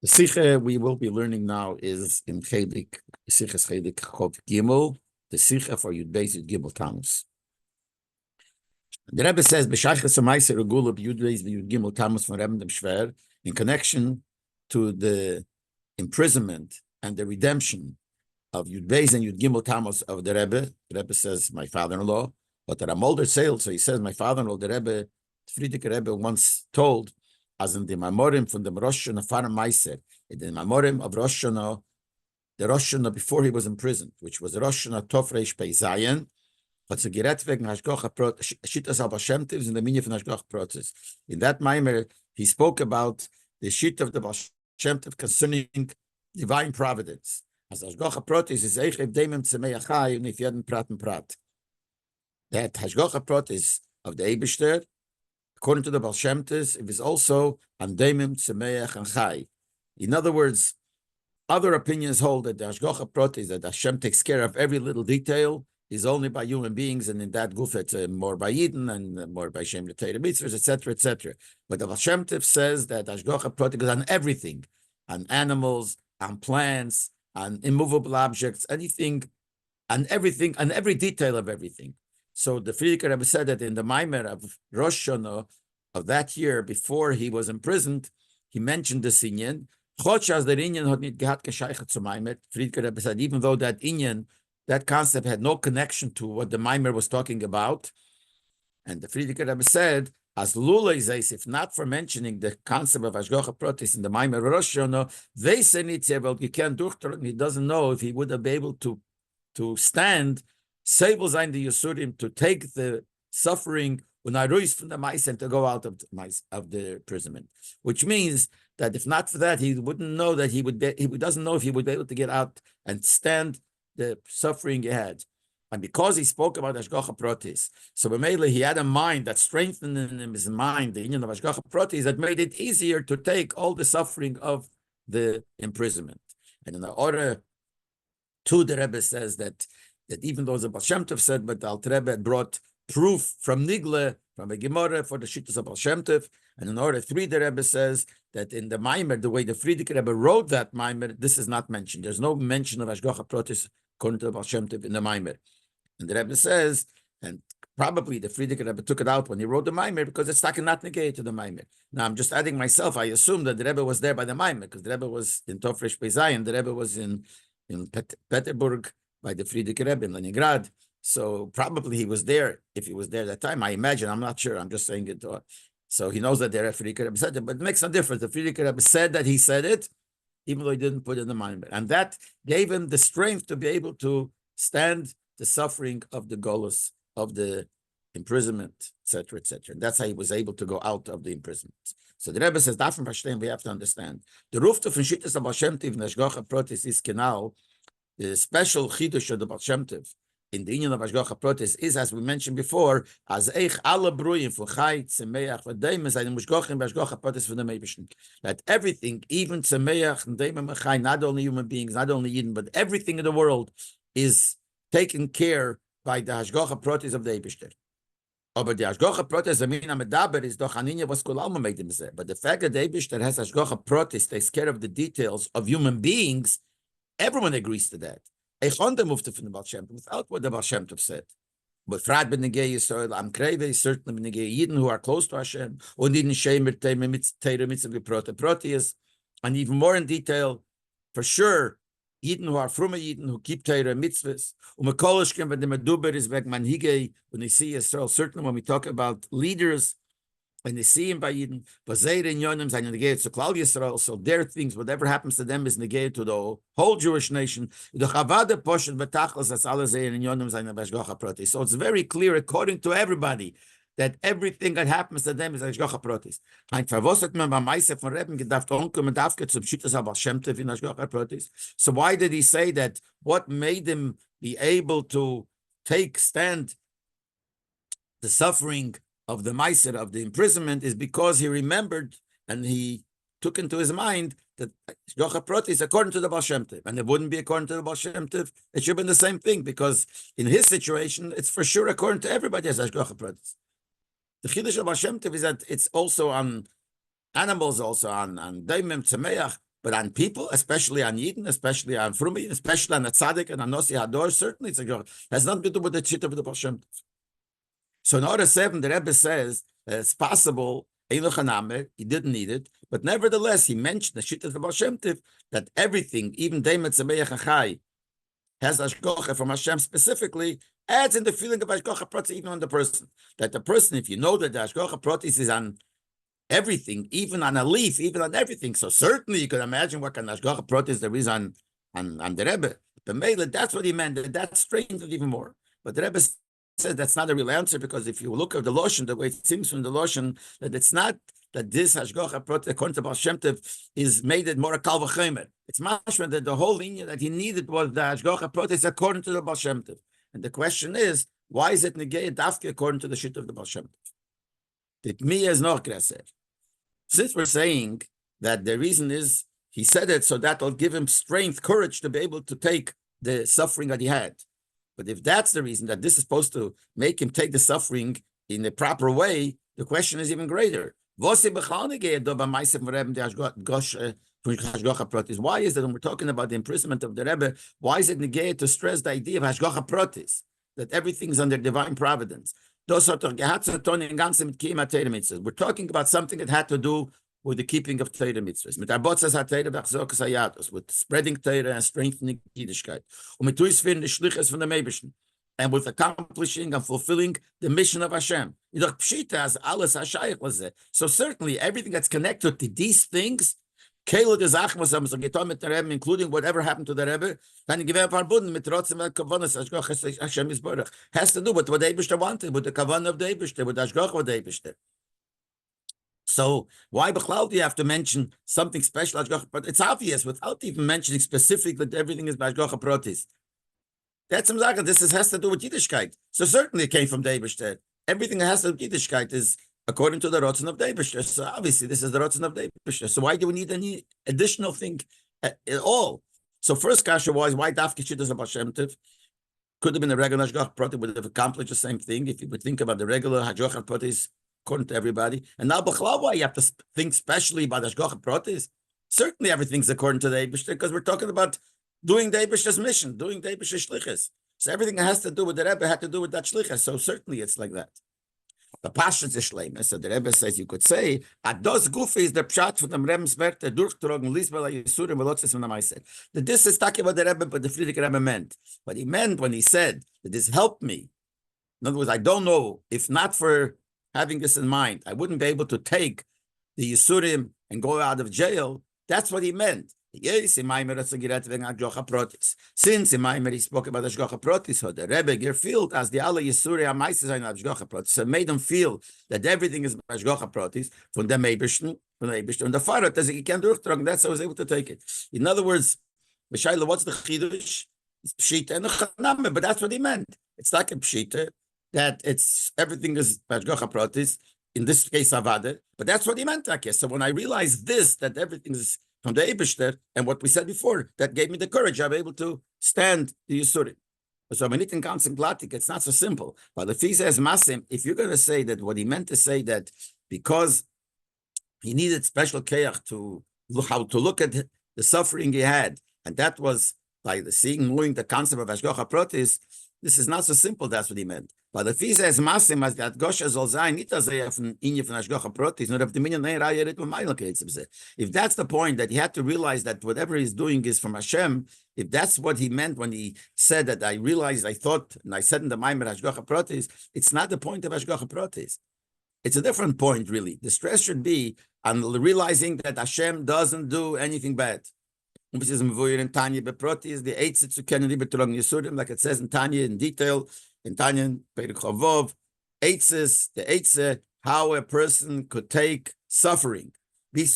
The Sikha we will be learning now is in Chelik, Sikhas Chelik Chov Gimel, the Sikha for Yud Beis Yud Gimel Tamuz. The Rebbe says, B'shaychas ha'maiser regula b'Yud Beis Yud Gimel Tamuz from Rebbe Shver, in connection to the imprisonment and the redemption of Yud Beis and Yud Gimel Tamuz of the Rebbe says, my father-in-law, but the Ramolder sailed, so he says, my father-in-law, the Rebbe, Friedrich Rebbe once told, as in the Mamorim from the Rosh Hashanah Farah Meiser, in the Mamorim of Rosh Hashanah, the Rosh Hashanah before he was imprisoned, which was the Rosh Hashanah Tov Reish Pei Zayin, but to Geret wegen Hashgacha Shitas Al Bashem Tiv in the Minyan von Hashgacha process. In that Maimer, he spoke about the Shit of the Bashem Tiv concerning divine providence. As Hashgacha Protis is Eichev Demem Tzemei Achai and if Jeden Praten Prat. That Hashgacha Protis of the Eibishter, according to the Baal Shem Tov, it is also Andemim Tzemeach and Chai. In other words, other opinions hold that the Hashgacha Protis, that Hashem takes care of every little detail, is only by human beings, and in that guf it's more by Eden and more by Shem L'Teira Mitzvahs, etc., etc. But the Baal Shem Tov says that Hashgacha Protis is on everything, on animals, on plants, on immovable objects, anything, on everything, on every detail of everything. So the Friedrich Rebbe said that in the Maimer of Rosh Hashanah of that year, before he was imprisoned, he mentioned this inyan. Friedrich Rebbe said, even though that inyan, that concept had no connection to what the Maimer was talking about, and the Friedrich Rebbe said, as Lula is, if not for mentioning the concept of Hashgacha Protis in the Maimer of Rosh Hashanah, they say you can't do it. He doesn't know if he would have been able to stand Sable sein the Yisurim to take the suffering when I rose from the mice and to go out of the imprisonment, which means that if not for that, he wouldn't know that he doesn't know if he would be able to get out and stand the suffering he had. And because he spoke about Hashgacha Protis, so B'meila he had a mind that strengthened in him his mind, the union of Hashgacha Protis, that made it easier to take all the suffering of the imprisonment. And in the order 2, the Rebbe says that even though the Baal Shem Tov said, but the Alter Rebbe brought proof from Nigle, from a Gemara for the Shittas of Baal Shem Tov. And in order 3, the Rebbe says that in the Maimer, the way the Friedrich Rebbe wrote that Maimer, this is not mentioned. There's no mention of Hashgacha Protis according to the Baal Shem Tov in the Maimer. And the Rebbe says, and probably the Friedrich Rebbe took it out when he wrote the Maimer because it's not negated to the Maimer. Now I'm just adding myself. I assume that the Rebbe was there by the Maimer because the Rebbe was in Tov Reish Pei Zayin. The Rebbe was in Peterburg by the Friedrich Rebbe in Leningrad. So probably he was there. If he was there at that time, I imagine, I'm not sure. I'm just saying it. So he knows that the Friedrich Rebbe said it, but it makes no difference. The Friedrich Rebbe said that he said it, even though he didn't put it in the mind. And that gave him the strength to be able to stand the suffering of the golus, of the imprisonment, etc., etc. That's how he was able to go out of the imprisonment. So the Rebbe says, we have to understand. The roof of Shittas of Hashem Tiv Hashgacha Protis is canal. The special chidush of the Baal Shem Tov in the union of Hashgacha Protis is, as we mentioned before, as eich alle bruim for chai tzemeach v'deim is ein mushgochim b'Hashgacha Protis for the Meibishn. That everything, even tzemeach and deim and chai, not only human beings, not only Yidden, but everything in the world is taken care by the Hashgacha Protis of the Eibishter. But the Hashgacha Protis, medaber is doch aninya was kol alma made him say. But the fact that the Eibishter has Hashgacha Protis takes care of the details of human beings. Everyone agrees to that. Without what the Baal Shem Tov said. But Frad ben Negei Yisrael, Am Kreve, certainly Negei Yidden who are close to Hashem, und Yidden Shemer Teira Mitzvah Proteus, and even more in detail, for sure, Yidden who are from a Yidden who keep Teira Mitzvahs, Mekoloshkem when the Meduber is back Manhige, when they see Yisrael, certainly when we talk about leaders, when they see him by Yidden, Vazeir in Yonim zijn negated to Klal Yisrael, so their things, whatever happens to them is negated to the whole Jewish nation. The Chavada Poshet Betachlas as alle Zeir in Yonim zijn Hashgacha Protis. So it's very clear, according to everybody, that everything that happens to them is Hashgacha Protis. Ein verwosset man beim Meise von Reben gedacht onkommen darf zum Schüttes aber Shem Tov in Hashgacha Protis. So why did he say that? What made him be able to stand the suffering of the Meiser, of the imprisonment, is because he remembered and he took into his mind that Hashgacha Protis is according to the Baal Shem Tov. And it wouldn't be according to the Baal Shem Tov. It should have been the same thing, because in his situation, it's for sure according to everybody as Hashgacha Protis. The Chiddush of Baal Shem Tov is that it's also on animals, also on Daimim, Tzemeach, But on people, especially on Yidden, especially on Frumi, especially on the Tzaddik and on Nosi Hador, certainly it's a Gdocha. Has nothing to do with the Chit of the Baal Shem Tov. So in order 7, the Rebbe says it's possible, he didn't need it, but nevertheless, he mentioned the Shit of the Baal Shem Tov, that everything, even Deimet Zemeach Achai, has Ashgocha from Hashem specifically, adds in the feeling of Ashgocha Pratis even on the person. That the person, if you know that the Ashgocha Pratis is on everything, even on a leaf, even on everything. So certainly you can imagine what kind of Ashgocha Pratis there is on the Rebbe. The Mele, that's what he meant. That strengthened it even more. But the Rebbe said that's not a real answer, because if you look at the Loshen, the way it seems from the Loshen, that it's not that this Hashgocha Pratis, according to Baal Shem Tov, is made it more a Kal V'Chomer. It's mashma that the whole lineage that he needed was the Hashgocha Pratis according to the Baal Shem Tov. And the question is, why is it negated dafke according to the shit of the Baal Shem Tov? That me is not said. Since we're saying that the reason is he said it so that will give him strength, courage to be able to take the suffering that he had. But if that's the reason that this is supposed to make him take the suffering in the proper way, the question is even greater. Why is it that when we're talking about the imprisonment of the Rebbe, why is it negated to stress the idea of Hashgacha Pratis, that everything is under divine providence? We're talking about something that had to do with the keeping of Torah mitzvahs, with spreading Torah and strengthening Yiddishkeit, and with accomplishing and fulfilling the mission of Hashem. So certainly everything that's connected to these things, including whatever happened to the Rebbe, has to do with what the Eibishter wanted, with the kavanah of the Eibishter, with the Hashgacha of the Eibishter. So why Bechlal do you have to mention something special? But it's obvious without even mentioning specifically that everything is Hashgacha Pratis. That's some this has to do with Yiddishkeit. So certainly it came from the Eibishter. Everything that has to do with Yiddishkeit is according to the Rotzen of the Eibishter. So obviously this is the Rotzen of the Eibishter. So why do we need any additional thing at all? So first kasha was, why Dafke Shittas of Hashem Tov? Could have been a regular Hashgacha Pratis, would have accomplished the same thing if you would think about the regular Hashgacha Pratis according to everybody. And now Bechlal, why you have to think specially about Hashgacha Pratis? Certainly everything's according to the Eibishter, because we're talking about doing the Eibishter's mission, doing the Eibishter's shlichus. So everything that has to do with the Rebbe had to do with that shlichus. So certainly it's like that. The Pashas is shleima. So the Rebbe says you could say, Ados Gufi is the pshat from the Rebbe's Werte durchgetragen, Lisbela Yisurim Velotzes from the Meiser. That this is talking about the Rebbe, but the Friedrich Rebbe meant. What he meant when he said that this helped me. In other words, I don't know, if not for having this in mind, I wouldn't be able to take the Yisurim and go out of jail. That's what he meant. Yes, in Maimer since in Maimer he spoke about Hashgacha Pratis, so the Rebbe Gerfield as the Allah Yisuri Amaises on Hashgacha Pratis, so made them feel that everything is Hashgacha Pratis from the Meibishn, and the Farat as he can do it. That's how I was able to take it. In other words, Mishayla, what's the Chidush? It's Pshita and the Chaname, but that's what he meant. It's like a Pshita that it's everything is Hashgacha Pratis. In this case, Avada, but that's what he meant, I guess. So when I realized this, that everything is from the Eibishter, and what we said before, that gave me the courage. I'm able to stand the Yisurim. So when it counts in Glatik, it's not so simple. But if he says Masim, if you're going to say that what he meant to say that because he needed special keach to look how to look at the suffering he had, and that was by the seeing, knowing the concept of Hashgacha Pratis, this is not so simple. That's what he meant. But if he says Masim, as that Gosha soll sein, nicht dass von Inje von Hashgacha Pratis, nur auf die Minyan Reihe mit Meinl Ketzim. If that's the point, that he had to realize that whatever he's doing is from Hashem, if that's what he meant when he said that I realized, I thought, and I said in the Maimer Hashgacha Pratis, it's not the point of Hashgacha Pratis. It's a different point, really. The stress should be on realizing that Hashem doesn't do anything bad. Like it says in Tanya in detail, in Tanya, Perek Chavov, Eitzes, the Eitze, how a person could take suffering. That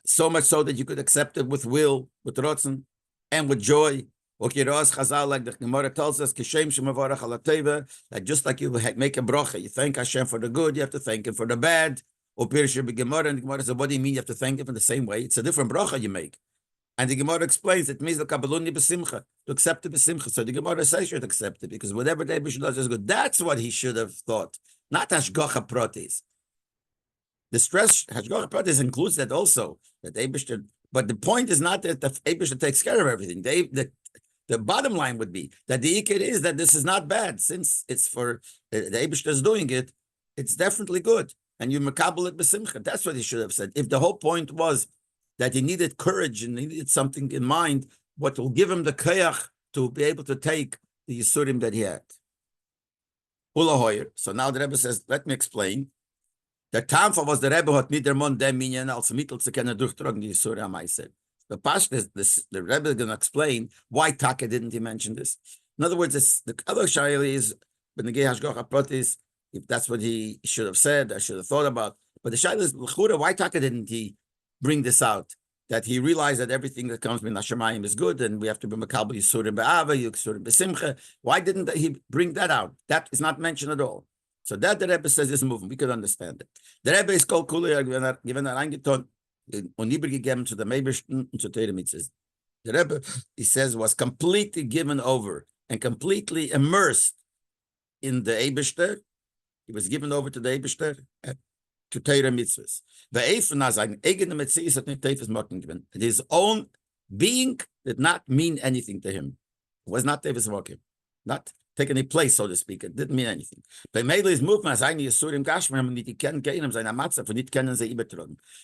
so much so that you could accept it with will, with rotzen, and with joy. Like the Gemara tells us, that just like you make a bracha, you thank Hashem for the good, you have to thank Him for the bad. And the Gemara says, what do you mean you have to thank Him in the same way? It's a different bracha you make. And the Gemara explains it means the kabbaluni b'simcha, to accept it b'simcha. So the Gemara says you should accept it because whatever the Eibishter does is good. That's what he should have thought, not hashgacha pratis. The stress Hashgacha Pratis includes that also. That Eibishter, but the point is not that the Eibishter takes care of everything. The bottom line would be that the ikir is that this is not bad since it's for the Eibishter is doing it. It's definitely good, and you makabel it b'simcha. That's what he should have said. If the whole point was that he needed courage and he needed something in mind, what will give him the koyach to be able to take the yisurim that he had. So now the Rebbe says, let me explain. Der Tamfa was der Rebbe hat mit der Mond dem Minyan als Mittel zu können durchtragen die Yisura Amaisel. The Rebbe is going to explain why Taka didn't he mention this. In other words, the other shayla is if that's what he should have said, I should have thought about. But the shayla is why Taka didn't he bring this out? That he realized that everything that comes from Hashemayim is good, and we have to be Makabel Yisurim Be'ava, Yisurim Be'simcha. Why didn't he bring that out? That is not mentioned at all. So that the Rebbe says is moving. We could understand it. The Rebbe is called Kuli, given reingetan und übergegeben to the Meibishten und zu Teire Mitzvahs. The Rebbe, he says, was completely given over and completely immersed in the Eibishter. He was given over to the Eibishter to Teire Mitzvahs. His own being did not mean anything to him. It was not Tevis Mokim. Not take any place, so to speak. It didn't mean anything.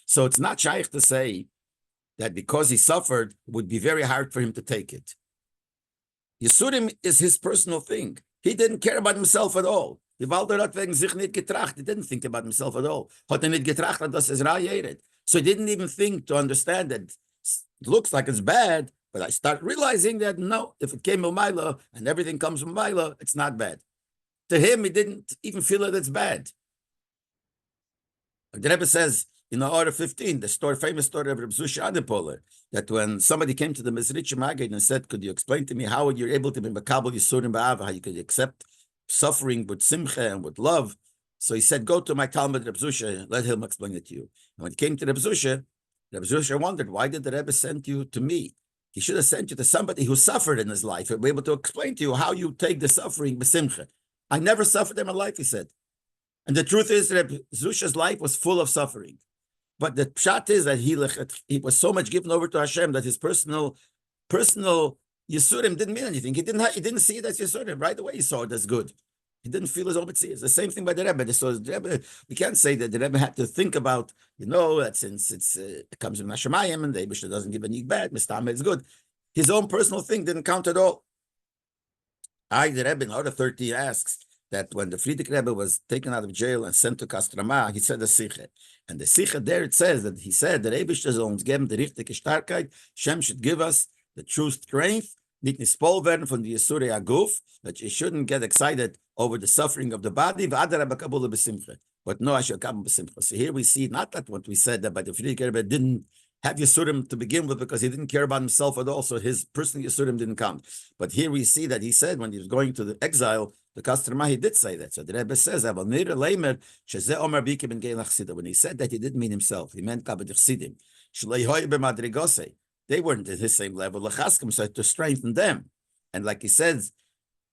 So it's not shaykh to say that because he suffered, it would be very hard for him to take it. Yisurim is his personal thing. He didn't care about himself at all. He didn't think about himself at all. So he didn't even think to understand that it looks like it's bad, but I start realizing that no, if it came from Mila and everything comes from Mila, it's not bad. To him, he didn't even feel that it's bad. The Rebbe says in Order 15, the famous story of Reb Zusha Adepoler, that when somebody came to the Mezritch Maggid and said, "Could you explain to me how you're able to be Makabel Yisurim Ba'ava, how you could accept suffering with simcha and with love?" So he said, "Go to my Talmud Reb Zusha, let him explain it to you." And when he came to Reb Zusha wondered, why did the Rebbe send you to me? He should have sent you to somebody who suffered in his life and be able to explain to you how you take the suffering b'simcha. I never suffered in my life, he said. And the truth is that Zusha's life was full of suffering. But the pshat is that he was so much given over to Hashem that his personal Yisurim didn't mean anything. He didn't see it as Yisurim. Right away he saw it as good. He didn't feel his own mitzvah. It's the same thing by the Rebbe. So the Rebbe, we can't say that the Rebbe had to think about, that since it comes from Hashemayim and the Eibishter doesn't give any bad, Mistama is good. His own personal thing didn't count at all. The Rebbe in Order 13 asks that when the Frierdiker Rebbe was taken out of jail and sent to Kastrama, he said a siche. And the siche there, it says that he said that Eibishter soll uns geben die richtige Starkheit. Shem should give us the true strength, nicht nispol werden von die Yisuri Aguf, that you shouldn't get excited over the suffering of the body, but no, I shall come b'simcha. So here we see not that what we said that by the Frierdiker Rebbe didn't have Yisurim to begin with because he didn't care about himself at all, so his personal Yisurim didn't count. But here we see that he said when he was going to the exile, the Kastrama, he did say that. So the Rebbe says, when he said that, he didn't mean himself. He meant they weren't at his same level, so to strengthen them. And like he says,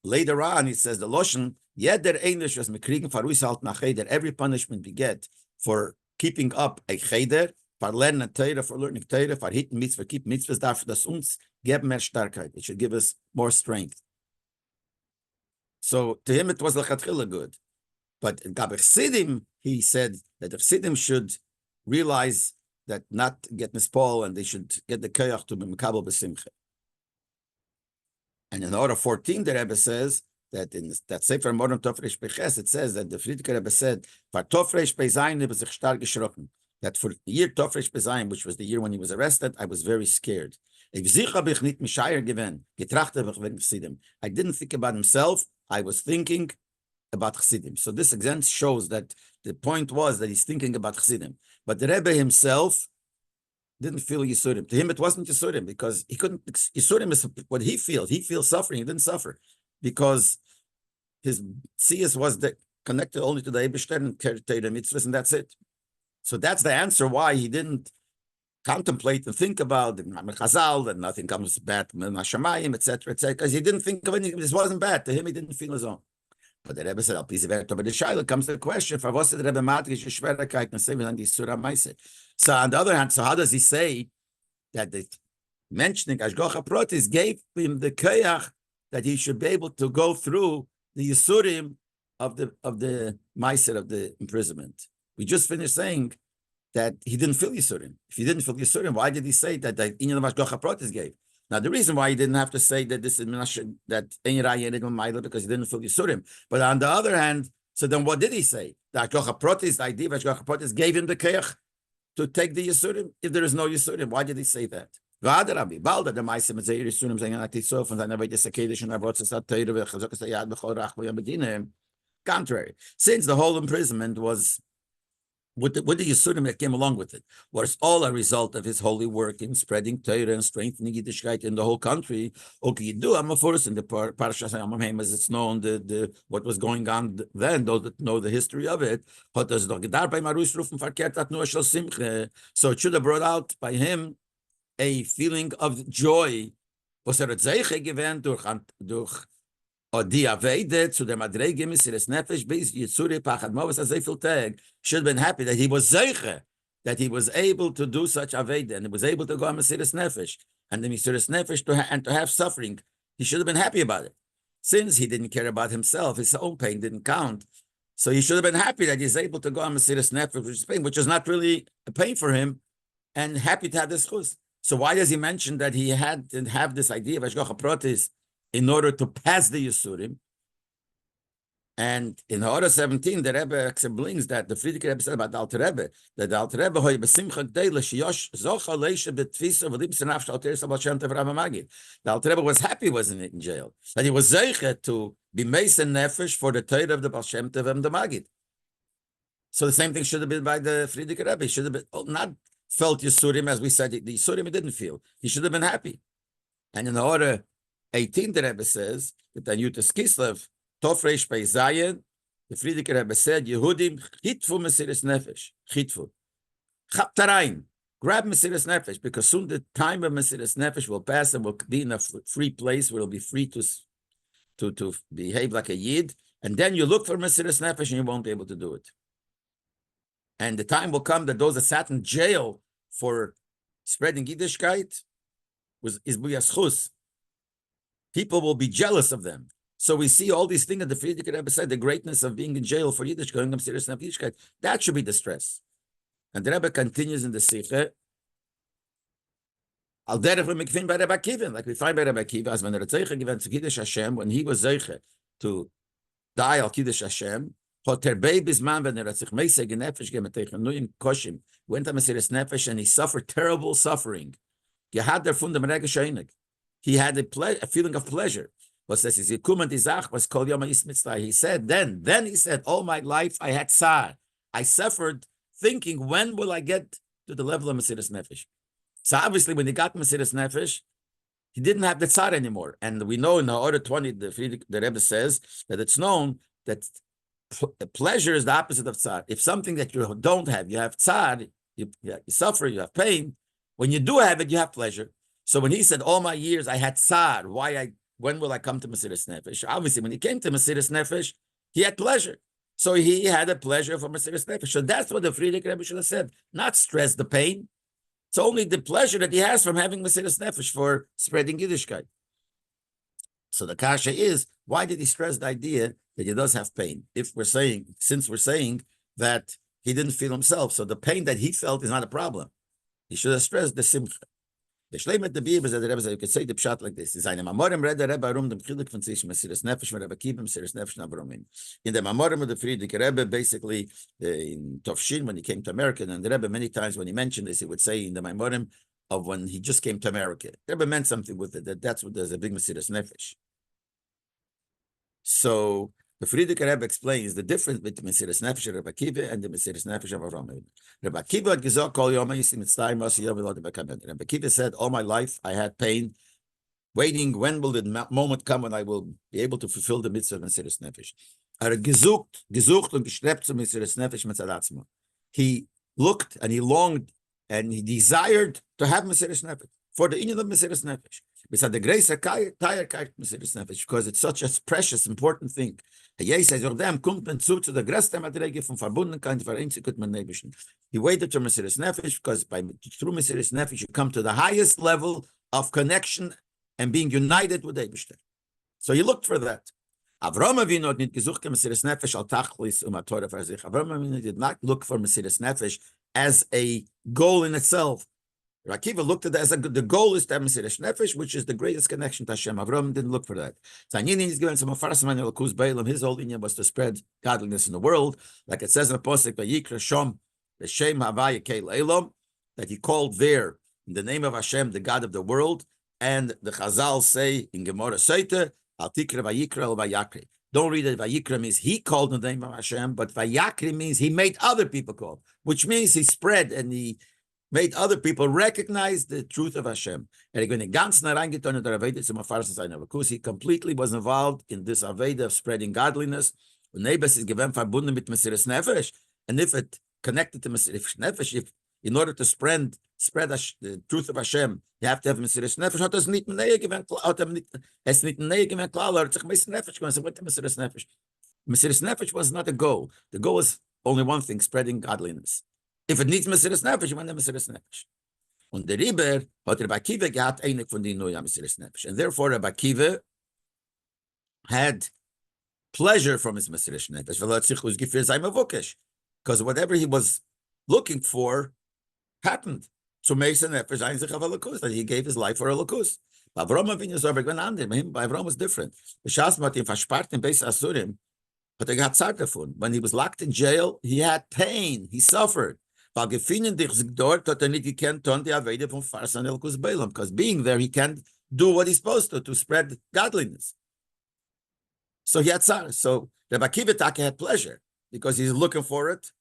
later on, he says, the Loshen, that every punishment we get for keeping up a cheder, for learning Torah, for learning Torah, for hitting mitzvah, keep mitzvahs, darf das uns geben mehr Starkheit. It should give us more strength. So to him, it was lechatchila good. But in Gabach Sidim, he said that the Sidim should realize that not get mispol and they should get the koyach to be mekabel b'simcha. And in Order 14, the Rebbe says that in that Sefer Morim Tofresh Peches, it says that the Frierdiker Rebbe said, "For Tofresh Pezayin was sich stark geschrocken." That for the year Tofresh Pezayin, which was the year when he was arrested, I was very scared. I didn't think about himself. I was thinking about Chassidim. So this again shows that the point was that he's thinking about Chassidim. But the Rebbe himself didn't feel Yisurim. To him, it wasn't Yisurim because he couldn't. Yisurim is what he feels. He feels suffering. He didn't suffer because his siyas was connected only to the Eibishter and Torah mitzvahs, and that's it. So that's the answer why he didn't contemplate and think about the Chazal, that nothing comes bad from Hashemayim, etc., etc., because he didn't think of anything. This wasn't bad. To him, he didn't feel his own. But the Rebbe said, "Al piece of it." But the Shaila comes to the question: "For what's the Rebbe matrish Schwerigkeit and saving on the Surah Meise?" So on the other hand, so how does he say that the mentioning Ashgocha Protis gave him the koyach that he should be able to go through the Yisurim of the Meiser of the imprisonment? We just finished saying that he didn't feel Yisurim. If he didn't feel Yisurim, why did he say that the Inyan of Ashgocha Protis gave? Now, the reason why he didn't have to say that this is that because he didn't feel Yisurim. But on the other hand, so then what did he say? The Ashgocha Protis, the idea of Ashgocha Protis gave him the koyach to take the Yisurim. If there is no Yisurim, why did he say that? Rabbi, Balda, the Meisim, and Zayir Yisurim, saying, "I take so, and I never just a Kaddish, and I brought us out to the contrary. Since the whole imprisonment was with the Yisurim that came along with it, was all a result of his holy work in spreading Torah and strengthening Yiddishkeit in the whole country. Okay, you do. I'm a force in the Parashas Yamam, as it's known, the what was going on then. Those that know the history of it, so it should have brought out by him a feeling of joy. Was given durch die Avede zu der Madrege Mesiras Nefesh bis Yitzuri Pachad Mavos Azefil Tag should have been happy that he was zeiche, that he was able to do such Avede and he was able to go on Mesiras Nefesh and the Mesiras Nefesh to have suffering. He should have been happy about it. Since he didn't care about himself, his own pain didn't count. So he should have been happy that he's able to go on Mesiras Nefesh, which is pain, which is not really a pain for him, and happy to have this chus. So why does he mention that he had to have this idea of Ashgocha Protis in order to pass the Yisurim? And in Hora 17, the Rebbe explains that the Friedrich Rebbe said about the Alter Rebbe, that the Alter Rebbe hoy besimcha gdei l'shiyosh zocha leisha betfisa v'libs nafsh alter sabal shem tev Rabbi Magid. The Alter Rebbe was happy he wasn't in jail, that he was zeiche to be meisen nefesh for the Torah of the Baal Shem Tev and the Magid. So the same thing should have been by the Friedrich Rebbe. He should have been not felt Yisurim, as we said, the Yisurim he didn't feel. He should have been happy. And in the Hora 18, the Rebbe says that the Yutas Kislev, Tofresh by Zayin, the Friedrich Rebbe said, Yehudim, Chitfu Mesiras Nefesh, Chitfu. Chaptarain, grab Mesiras Nefesh, because soon the time of Mesiras Nefesh will pass and will be in a free place where it'll be free to behave like a Yid. And then you look for Mesiras Nefesh and you won't be able to do it. And the time will come that those that sat in jail for spreading Yiddishkeit is B'yaschus. People will be jealous of them. So we see all these things that the Friedrich Rebbe said, the greatness of being in jail for Yiddish, going up serious enough Yiddishkeit, that should be the stress. And the Rebbe continues in the Sikhe, Al derech v'mikvin by Rebbe Akiva, like we find by Rebbe Akiva, as when Retzeicha given to Kiddush Hashem, when he was Zeiche to die al Kiddush Hashem, Hoter baby's man when Retzich Meiseg Nefesh gemeteichen nuyim koshim, went to Mesiras Nefesh and he suffered terrible suffering. Gehad der von dem Rege Scheinig. He had a feeling of pleasure. He said, then he said, all my life I had tsar. I suffered thinking, when will I get to the level of Mesiras Nefesh? So obviously, when he got Mesiras Nefesh, he didn't have the tsar anymore. And we know in the Order 20, the Rebbe says that it's known that pleasure is the opposite of tsar. If something that you don't have, you have tsar, you suffer, you have pain. When you do have it, you have pleasure. So when he said, all my years I had tsar, when will I come to Mesiras Nefesh? Obviously, when he came to Mesiras Nefesh, he had pleasure. So he had a pleasure for Mesiras Nefesh. So that's what the Friedrich Rebbe should have said. Not stress the pain. It's only the pleasure that he has from having Mesiras Nefesh for spreading Yiddishkeit. So the kasha is, why did he stress the idea that he does have pain? Since we're saying that he didn't feel himself, so the pain that he felt is not a problem. He should have stressed the simcha. The Shleimet the Bib is that the Rebbe said, you could say the pshat like this. In the Mamorim read the Rebbe Arum dem Chilik von sich Mesiras Nefesh Rebbe Kiva Mesiras Nefesh Navarumin. In the Mamorim of the Friedrich Rebbe, basically in Tovshin when he came to America, and the Rebbe many times when he mentioned this, he would say in the Mamorim of when he just came to America. The Rebbe meant something with it. That's what there's a big Mesiras Nefesh. So the Friedrich Rebbe explains the difference between Mesiras Nefesh of Rebbe Kiva and the Mesiras Nefesh of Avraham. Rebbe Kiva had gesagt, Kol Yom Yisim Mitzrayim Asi Yom V'lo Rebbe Kamen. Rebbe Kiva said, all my life I had pain, waiting when will the moment come when I will be able to fulfill the mitzvah of Mesiras Nefesh. Gesucht und gestrebt zu Mesiras Nefesh Mitzadatzmo. He looked and he longed and he desired to have Mesiras Nefesh for the inyan of Mesiras Nefesh. Beside the grace because it's such a precious, important thing. He says, them kommt man zu der größten Madrege von Verbundenkeit vereinzigt mit Nebischen. He waited to Mesiris Nefesh because through Mesiris Nefesh you come to the highest level of connection and being united with Nebishter. So he looked for that. Avram Avinu hat nicht gesucht Mesiris Nefesh al Tachlis Torah für sich. Avram Avinu did not look for Mesiris Nefesh as a goal in itself. Akiva looked at that as the goal is to have Mesiris Nefesh, which is the greatest connection to Hashem. Avram didn't look for that. Zanyin is given some Farasman Elokuz Beilam. His whole inyan was to spread godliness in the world, like it says in the Pasuk Vayikra Shom B'Shem Havaya Keil Elam, that he called there in the name of Hashem, the God of the world. And the Chazal say in Gemara Seite Al Tikra Vayikra El Vayakri. Don't read that Vayikra means he called in the name of Hashem, but Vayakri means he made other people call, which means he spread and he made other people recognize the truth of Hashem. And he completely was involved in this Aveda of spreading godliness. And if it connected to Mesiris Nefesh, if in order to spread the truth of Hashem, you have to have Mesiris Nefesh. Mesiris Nefesh was not a goal. The goal was only one thing, spreading godliness. If it needs Mesiris Nefesh, you want the Mesiris Nefesh. Und der Riber hat Rabbi Akiva gehabt einig von den neuen Mesiris Nefesh. And therefore, Rabbi Akiva had pleasure from his Mesiris Nefesh. Because whatever he was looking for happened. So Mesiris Nefesh, that he gave his life for a lakus. Avram Avinu Zorberg went on there. Avram was different. When he was locked in jail, he had pain. He suffered. Because being there, he can't do what he's supposed to spread godliness. So he had sorrow. So Rabbi Akiva Taka had pleasure because he's looking for it,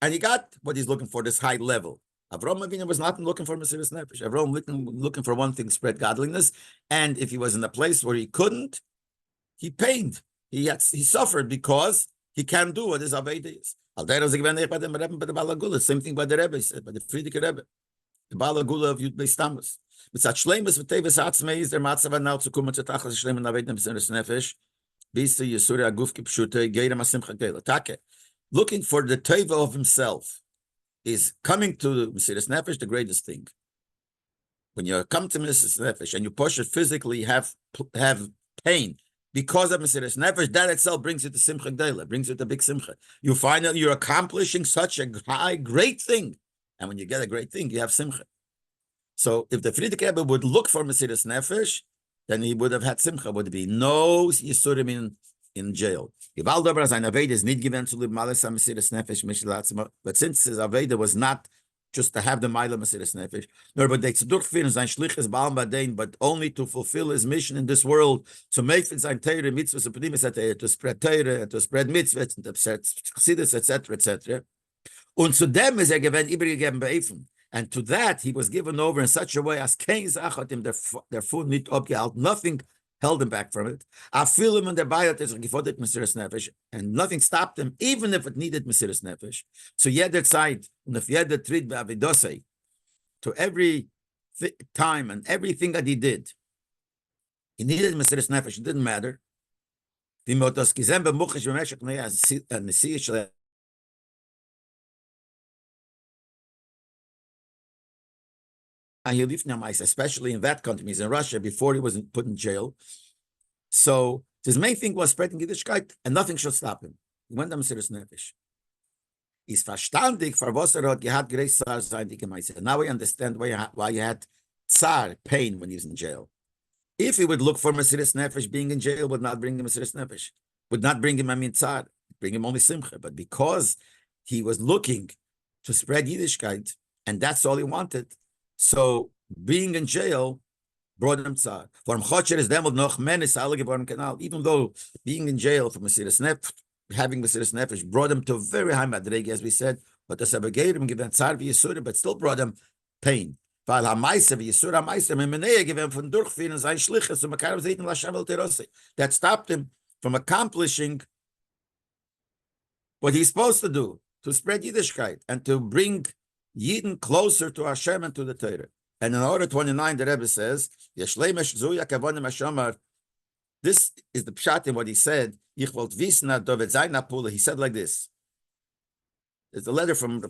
and he got what he's looking for, this high level. Avram Avinu was not looking for Mesiris Nefesh. Avram looking for one thing, spread godliness. And if he was in a place where he couldn't, he pained. He suffered because he can't do what his Aveda is. Same thing by the Rebbe, by the Friedrich Rebbe, the Balagula of Yud Beis Tamuz. Mit such Shleimus with Tevis Atzmei is der Matzav now to come to Tachas Shleim and Aved Mesiris Nefesh. Bis to Yisuri Aguf Kipshute Geirem Asimcha Gela. Take, looking for the Teva of himself is coming to Mesiris Nefesh, the greatest thing. When you come to Mesiris Nefesh and you push it physically, have pain. Because of Mesiris Nefesh, that itself brings you to Simcha Gdela, brings you to big Simcha. You find that you're accomplishing such a high, great thing. And when you get a great thing, you have Simcha. So if the Friedrich Rebbe would look for Mesiris Nefesh, then he would have had Simcha. Would be no Yisurim in jail. But since his Aveda was not just to have the Maila Mesiris Nefesh, but only to fulfill his mission in this world, to make sein Teire mitzvahs, to spread Teire, to spread mitzvahs, to spread chassidus, etc., etc. Und zu dem ist gewähnt übergegeben beefen. And to that he was given over in such a way as kein Sach hat ihm der Fuß nicht abgehalten. Nothing held him back from it. Afilim and der Bayat is gefordert Mesiris Nefesh, and nothing stopped him, even if it needed Mesiris Nefesh. So jeder Zeit, und if jeder tritt bei Avidosei, to every time and everything that he did, he needed Mesiris Nefesh. It didn't matter. Especially in that country, he's in Russia before he was put in jail. So his main thing was spreading Yiddishkeit, and nothing should stop him. He went to Mesiris Nefesh. He's verstandig for was hat gehad grace sein die Gemeinde. Now we understand why he had tsar, pain, when he was in jail. If he would look for Mesiris Nefesh, being in jail would not bring him Mesiris Nefesh. Would not bring him tsar, bring him only simcha. But because he was looking to spread Yiddishkeit, and that's all he wanted, so being in jail brought him tsar. Even though being in jail for Mesiris Nefesh, having Mesiris Nefesh brought him to a very high madrege, as we said, but the Sabbagerim given tsar v'yisura, but still brought him pain. That stopped him from accomplishing what he's supposed to do, to spread Yiddishkeit and to bring Yidden closer to Hashem and to the Torah. And in order 29, the Rebbe says, this is the pshat in what he said. He said like this. There's a letter from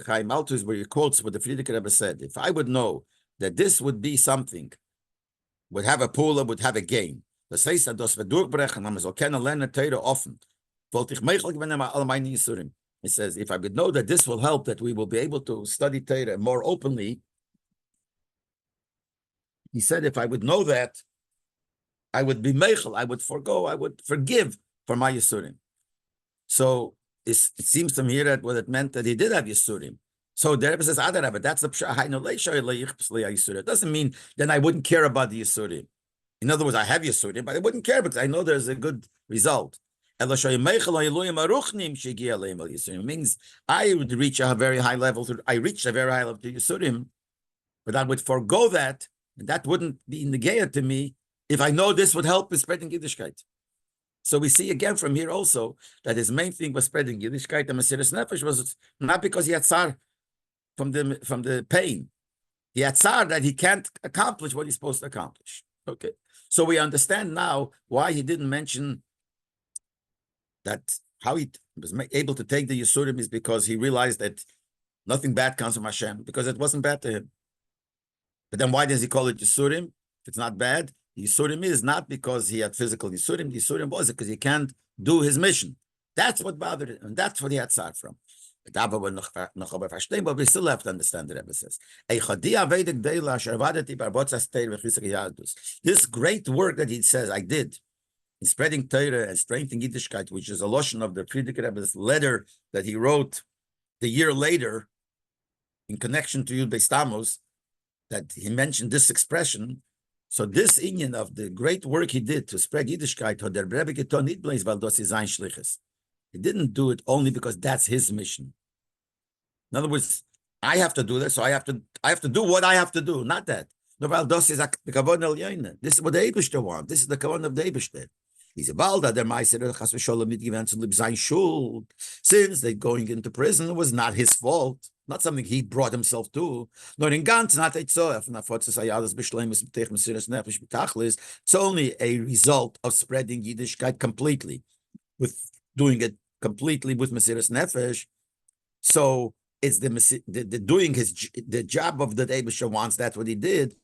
Chaim Altus where he quotes what the Friedrich Rebbe said. If I would know that this would be something, would have a pula, would have a gain. Das heißt, dass wir durchbrechen, haben wir so keine lernen Teire offen. Wollte ich meichel gewinnen all meine Yisurim. He says, if I would know that this will help, that we will be able to study Teire more openly, he said, if I would know that, I would be meichel, I would forgo, I would forgive for my Yisurim. So it seems to me here that what it meant that he did have Yisurim. So the Rebbe says, but that's the pshat. It doesn't mean then I wouldn't care about the Yisurim. In other words, I have Yisurim, but I wouldn't care because I know there's a good result. It means I would reach a very high level. I reached a very high level to Yisurim, but I would forego that, and that wouldn't be negaya to me if I know this would help in spreading Yiddishkeit. So we see again from here also that his main thing was spreading Yiddishkeit and Mesiras Nefesh was not because he had tsar from the pain. He had tsar that he can't accomplish what he's supposed to accomplish. Okay. So we understand now why he didn't mention that how he was able to take the Yisurim is because he realized that nothing bad comes from Hashem, because it wasn't bad to him. But then why does he call it Yisurim? If it's not bad, Yisurim is not because he had physical Yisurim. Yisurim was it because he can't do his mission. That's what bothered him, and that's what he had tsar from. But we still have to understand the Rebbe says. This great work that he says I did in spreading Torah and strengthening Yiddishkeit, which is a lotion of the Friedrich Rebbe's letter that he wrote the year later in connection to Yud Beis Tamuz, that he mentioned this expression. So this inyan of the great work he did to spread Yiddishkeit, he didn't do it only because that's his mission. In other words, I have to do this, so I have to do what I have to do, not that. This is what the Eibishter wants. This is the kavanah of the Eibishter. He's a balda, der Meister Chas v'Sholom mitgewandt zu Leib sein Schuld. Since they going into prison was not his fault, not something he brought himself to. Nor in ganz not it's only a result of spreading Yiddishkeit completely, with doing it completely with Mesiras Nefesh. So it's the doing the job of the Eibusha wants. That's what he did.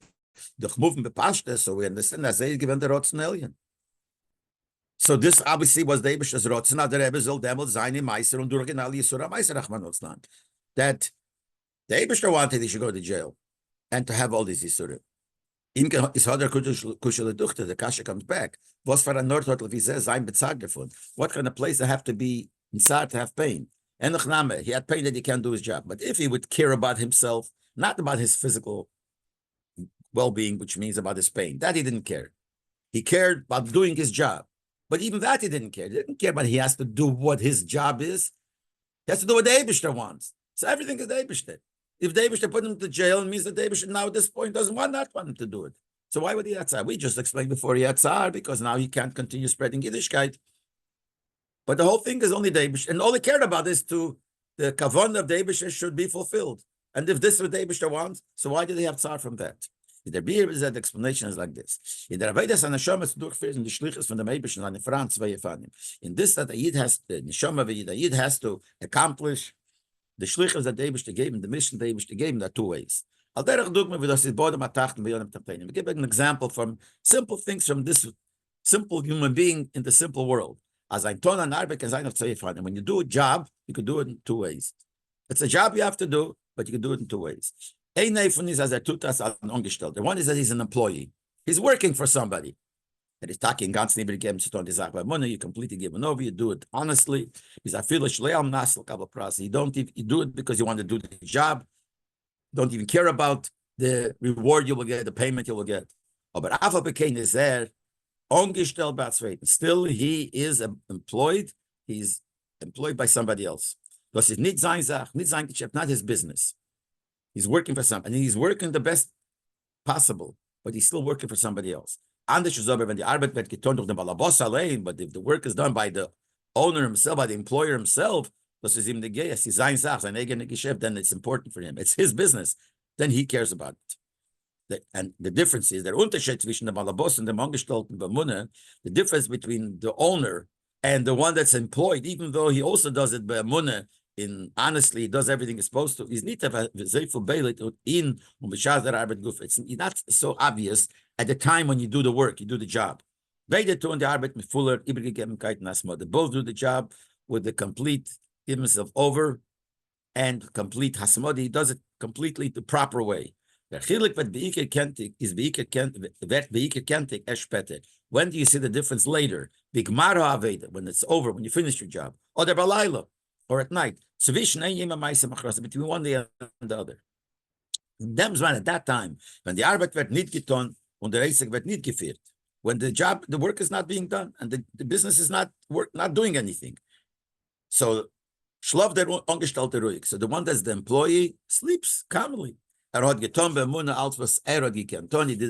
The movement bepashta. So we understand that they given the Rotzen alien. So this obviously was the Eibusha's Rotzen. The Rebbe zol demel zayne meiser und durgen al yisura meiser Rachman Otzlan. That the Eibusha wanted he should go to jail and to have all these yisurim. Is harder kushel duchte. The kasha comes back. Was for a nordhotel he says I'm bezahlt davon. What kind of place they have to be inside to have pain? And he had pain that he can't do his job. But if he would care about himself, not about his physical well-being, which means about his pain, that he didn't care. He cared about doing his job. But even that he didn't care. He didn't care, but he has to do what his job is. He has to do what the Eibishter wants. So everything is the Eibishter. If the Eibishter put him to jail, it means that the Eibishter now at this point doesn't want him to do it. So why would he have tzar? We just explained before he had tzar because now he can't continue spreading Yiddishkeit. But the whole thing is only the Eibishter. And all he cared about is to the kavanah of the Eibishter should be fulfilled. And if this is what the Eibishter wants, so why did he have tzar from that? The Rabbi is that explanation is like this. In the Rabbi, an Neshama is durchführen die Schlichus von dem Eibishter an Franz zwei Yefanim. In this, that the Yid has, the Neshama of the Yid has to accomplish the Schlichus that the Eibishter gave him, the mission the Eibishter gave him, there are two ways. We give an example from simple things from this simple human being in the simple world. As ein Ton an Arbeit kann sein auf zwei Yefanim. When you do a job, you can do it in two ways. It's a job you have to do, but you can do it in two ways. One is that he's an employee. He's working for somebody. And he's talking ganz neben geben zu tun, die Sache bei money, you completely give it over, you do it honestly. He's a filish leam nasl kabel pras. You do it because you want to do the job. Don't even care about the reward you will get, the payment you will get. But Afa Bekain is there, ongestellt batzveit. Still, he is employed. He's employed by somebody else. Because it's nicht sein Sach, nicht sein Geschäft, not his business. He's working for somebody, and he's working the best possible, but he's still working for somebody else. Anders is over when the Arbeit wird getan durch den Balabos allein, but if the work is done by the owner himself, by the employer himself, das ist ihm der Geist, sein Sach, sein eigenes Geschäft, then it's important for him. It's his business. Then he cares about it. And the difference is, der Unterschied zwischen dem Balabos und dem Angestellten Bemune, the difference between the owner and the one that's employed, even though he also does it Bemune, honestly, he does everything he's supposed to, is nicht sehr viel Beilit in und Beshaz der Arbeit Guf. It's not so obvious at the time when you do the work, you do the job. Beide tun die Arbeit mit voller Übergegebenkeit und Asma. They both do the job with the complete, give himself over, and complete Hasmodi. He does it completely the proper way. Der Chilik wird beiker kentig is beiker kentig später. When do you see the difference later? Bigmaro aveda, when it's over, when you finish your job, or der balayla, or at night. Zwischen ein yema meise machras, between one day and the other. In dem Zman, at that time, when the Arbeit wird nicht getan und der Reisig wird nicht geführt, when the work is not being done and the business is not doing anything. So Shlav der Angestellte ruhig. So the one that's the employee sleeps calmly. He did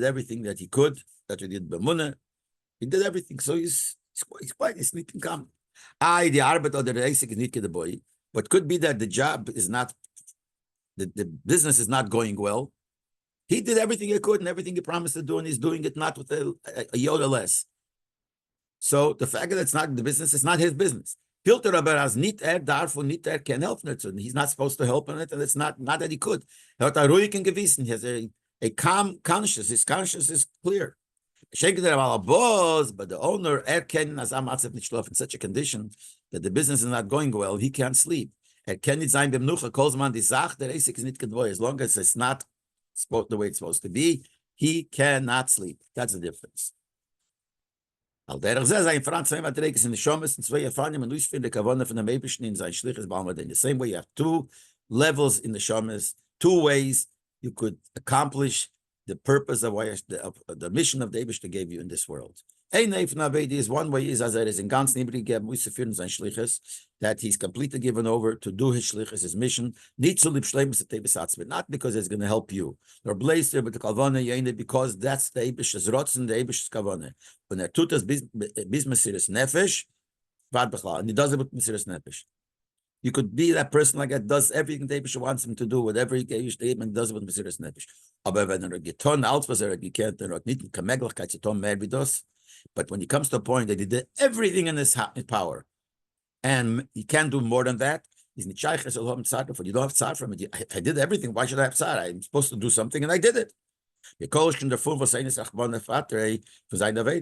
everything that he could, that he did b'munah. He did everything. So he's sleeping calmly. The Arbeit oder der Reisig is nicht the boy, but could be that the job is not, the business is not going well. He did everything he could and everything he promised to do, and he's doing it not with a iota less. So the fact that it's not the business, it's not his business. Filter aber as nicht darf und nicht can help it. So he's not supposed to help in it, and it's not that he could. He has a ruhigen Gewissen. He has a calm conscience. His conscience is clear. But the owner can as in such a condition that the business is not going well, he can't sleep. Can nicht sein bemnucha kolzman die Sach der Reisig is nicht gedwoy. As long as it's not the way it's supposed to be, he cannot sleep. That's the difference. Al der ze sein Franz zwei Matrekes in the Shomes and zwei Erfahrungen und durchführende Kavonne von der Mebischen in sein Schliches Baumad. In the same way, you have two levels in the Shomes, two ways you could accomplish the purpose of the mission of the Eibishter gave you in this world. Ein is one way is as in ganz nibri geben durchzuführen sein Schliches, that he's completely given over to do his Schliches, his mission. Nicht zu lieb schlemmes Tebesatzmit, not because it's going to help you. Nor blaze there, but the Kavone yene, because that's the Eibishter's Rotzen, the Eibishter's Kavone. When tut das bis Mesiras Nefesh, vad bechla, and he does it with Mesiras Nefesh. You could be that person like that, does everything the Eibishter wants him to do, whatever he gave you, and does it with Mesiras Nefesh. Aber wenn getan alt was gekehrt, nicht Kameglichkeit zu tun mehr wie das. But when he comes to a point that he did everything in his power, and he can't do more than that, he's nicht shayches alom tzar for you don't have tzar from it. I did everything. Why should I have tzar? I'm supposed to do something, and I did it.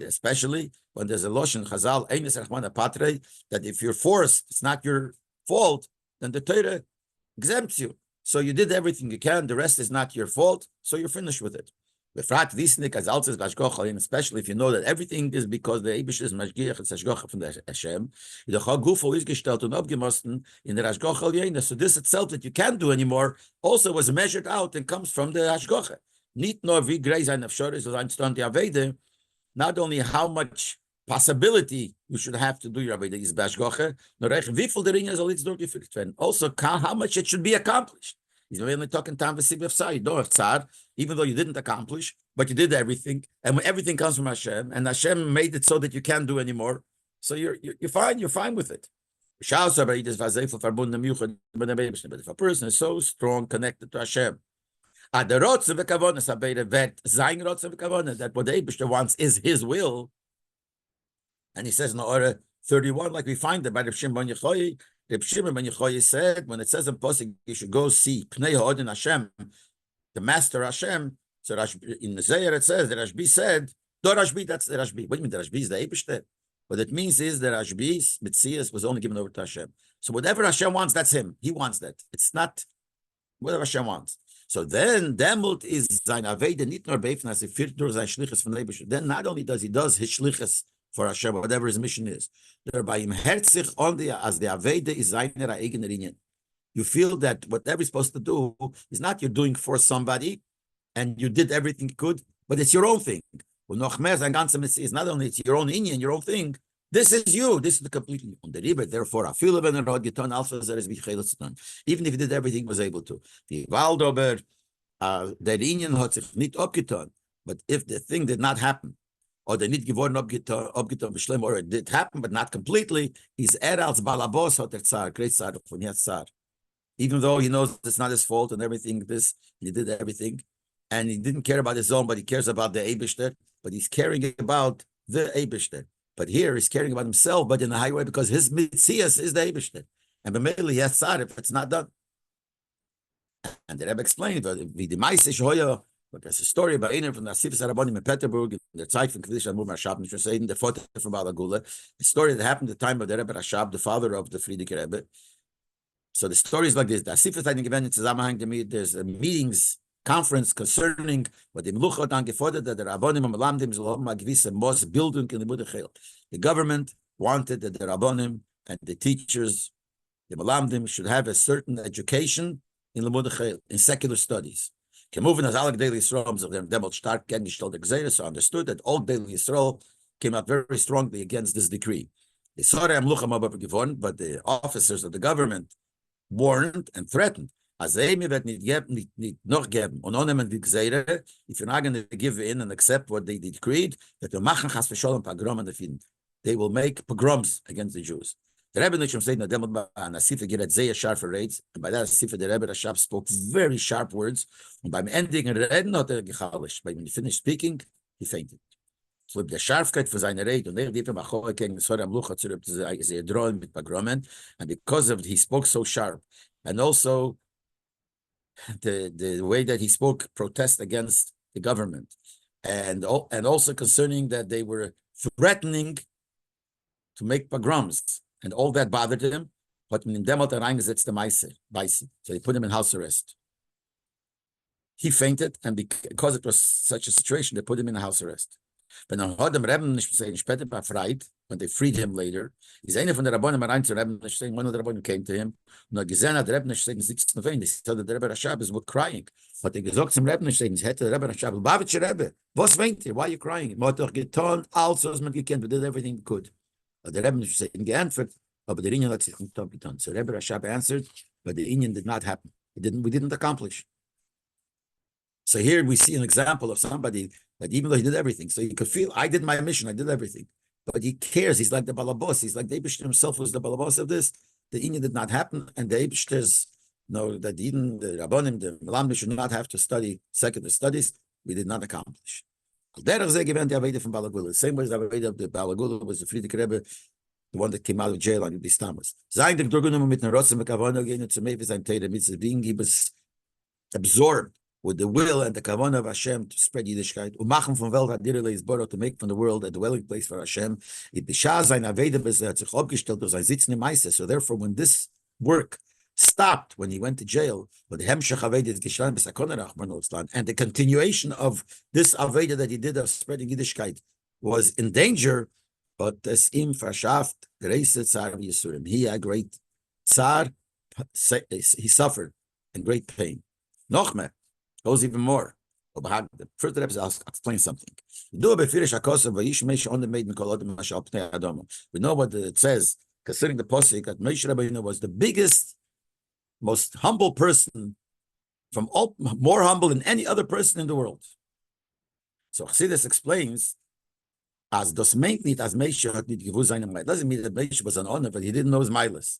Especially when there's a lotion chazal that if you're forced, it's not your fault, then the Torah exempts you. So you did everything you can. The rest is not your fault. So you're finished with it. Especially if you know that everything is because the Eibish is Mashgiach, it's Hashgacha from the Hashem. The Chagufo is gestellt und abgemosten in the Hashgacha Yena. So this itself that you can't do anymore also was measured out and comes from the Hashgacha. Nicht nur wie grei sein Afshore, so ein Stand die Avede, not only how much possibility you should have to do your Avede is Bashgacha, nor wie viel der Ringe soll jetzt durchgeführt werden. Also how much it should be accomplished. He's only talking time for you don't have tzar, even though you didn't accomplish, but you did everything, and when everything comes from Hashem, and Hashem made it so that you can't do anymore. So you're fine. You're fine with it. But if a person is so strong, connected to Hashem, that what the Eibishter wants is His will, and he says in Orah 31, like we find it by the Shimon Yechoyi. Reb Shimon ben Yechoyi said, when it says in Pasuk, you should go see Pnei Ha'odin Hashem, the Master Hashem. So in the Zayar it says that Rashbi said, "Do Rashbi, that's the Rashbi." What do you mean the Rashbi is the Eibishter? What it means is that Rashbi's Mitzias was only given over to Hashem. So whatever Hashem wants, that's him. He wants that. It's not whatever Hashem wants. So then Demut is Zain Aveda nit nur beifn as viert durch sein Schliches von Eibishter. Then not only does he his Schliches for Hashem, whatever his mission is. Thereby him herzich on the as the Aveda is seiner eigener Inyan. You feel that whatever you're supposed to do is not you're doing for somebody, and you did everything you could, but it's your own thing. Well, noch mehr sein ganzer Mitzvah is not only it's your own Inyan, your own thing. This is you. This is the completely on the river. Therefore, I feel even if he did everything, he was able to. The Waldober, der Inyan hat sich nicht abgetan. But if the thing did not happen, or they need geworden abgetan beschleim, or it did happen, but not completely, he's als Balabos hat Zar, great Zar von Zar. Even though he knows it's not his fault and everything, he did everything. and he didn't care about his own, but he cares about the Eibishter, but he's caring about the Eibishter. But here he's caring about himself, but in a high way, because his mitzias is the Eibishter. And B'meili, he has tzar if it's not done. And the Rebbe explained, but there's a story about Einer from the Asifas Arabonim in Peterburg, in the Zeit from Kedush Amur Rashab, which was saying the photo from Balagula, a story that happened at the time of the Rebbe Rashab, the father of the Frierdiker Rebbe. So the story is like this: the Asifas Arabonim Zusammenhang damit. There's a meetings, conference concerning what the Meluchot angefordert that the Rabbonim and Melamdim soll haben a gewisse Bildung in the Buddha. The government wanted that the Rabbonim and the teachers, the Melamdim, should have a certain education in Limud in secular studies. Moving as alle daily Yisrael, so understood that all daily Yisrael came out very strongly against this decree. But the officers of the government warned and threatened. If you're not going to give in and accept what they decreed, that they will make pogroms against the Jews. The Rebbe Nisham said, and by that Asifa, the Rebbe Rashab spoke very sharp words. And by ending, when he finished speaking, he fainted. So the Scharfkeit für seine Rede, und die Machor gegen das Hora Amlucha zurück zu sehr drohen mit Pogromen, and because of he spoke so sharp, and also the way that he spoke protest against the government, and also concerning that they were threatening to make pogroms, and all that bothered him. But in dem hat reingesetzt the Meise, so they put him in house arrest. He fainted, and because it was such a situation, they put him in house arrest. When they freed him later, he's one of the Rabbonim came to him, and he said that the Rebbe Rashab is crying. But he gesagt zum Rebbe hätte der Rebbe Rashab, Lubavitcher Rebbe, was weint ihr? Why are you crying? Man hat doch getan, also was man gekannt, we did everything we could. But the Rebbe geantwortet, aber der Inyan hat sich nicht getan. So Rebbe Rashab answered, but the Inyan did not happen. We didn't accomplish. So here we see an example of somebody that even though he did everything, so you could feel, I did my mission, I did everything. But he cares, he's like the balabos, he's like the Eibishter himself was the balabos of this. The Inyan did not happen, and the Eibishters know that even the Rabbonim, the Melamdim should not have to study secular studies. We did not accomplish. The same way as the Aveda of the Balagula was the Frierdiker Rebbe, the one that came out of jail on the Tamuz. He was absorbed with the will and the kavanah of Hashem to spread Yiddishkeit, to make from the world a dwelling place for Hashem. So therefore, when this work stopped, when he went to jail, and the continuation of this Aveda that he did of spreading Yiddishkeit was in danger, but he had great tsar, he suffered in great pain. Nochmer goes even more. First, I'll explain something. We know what it says concerning the Pasuk that Moshe Rabbeinu was the biggest, most humble person, from all, more humble than any other person in the world. So Chassidus explains, as das meint nicht, as Moshe hat nicht gewusst seine Meiles. Doesn't mean that Moshe was an honor, but he didn't know his Meiles.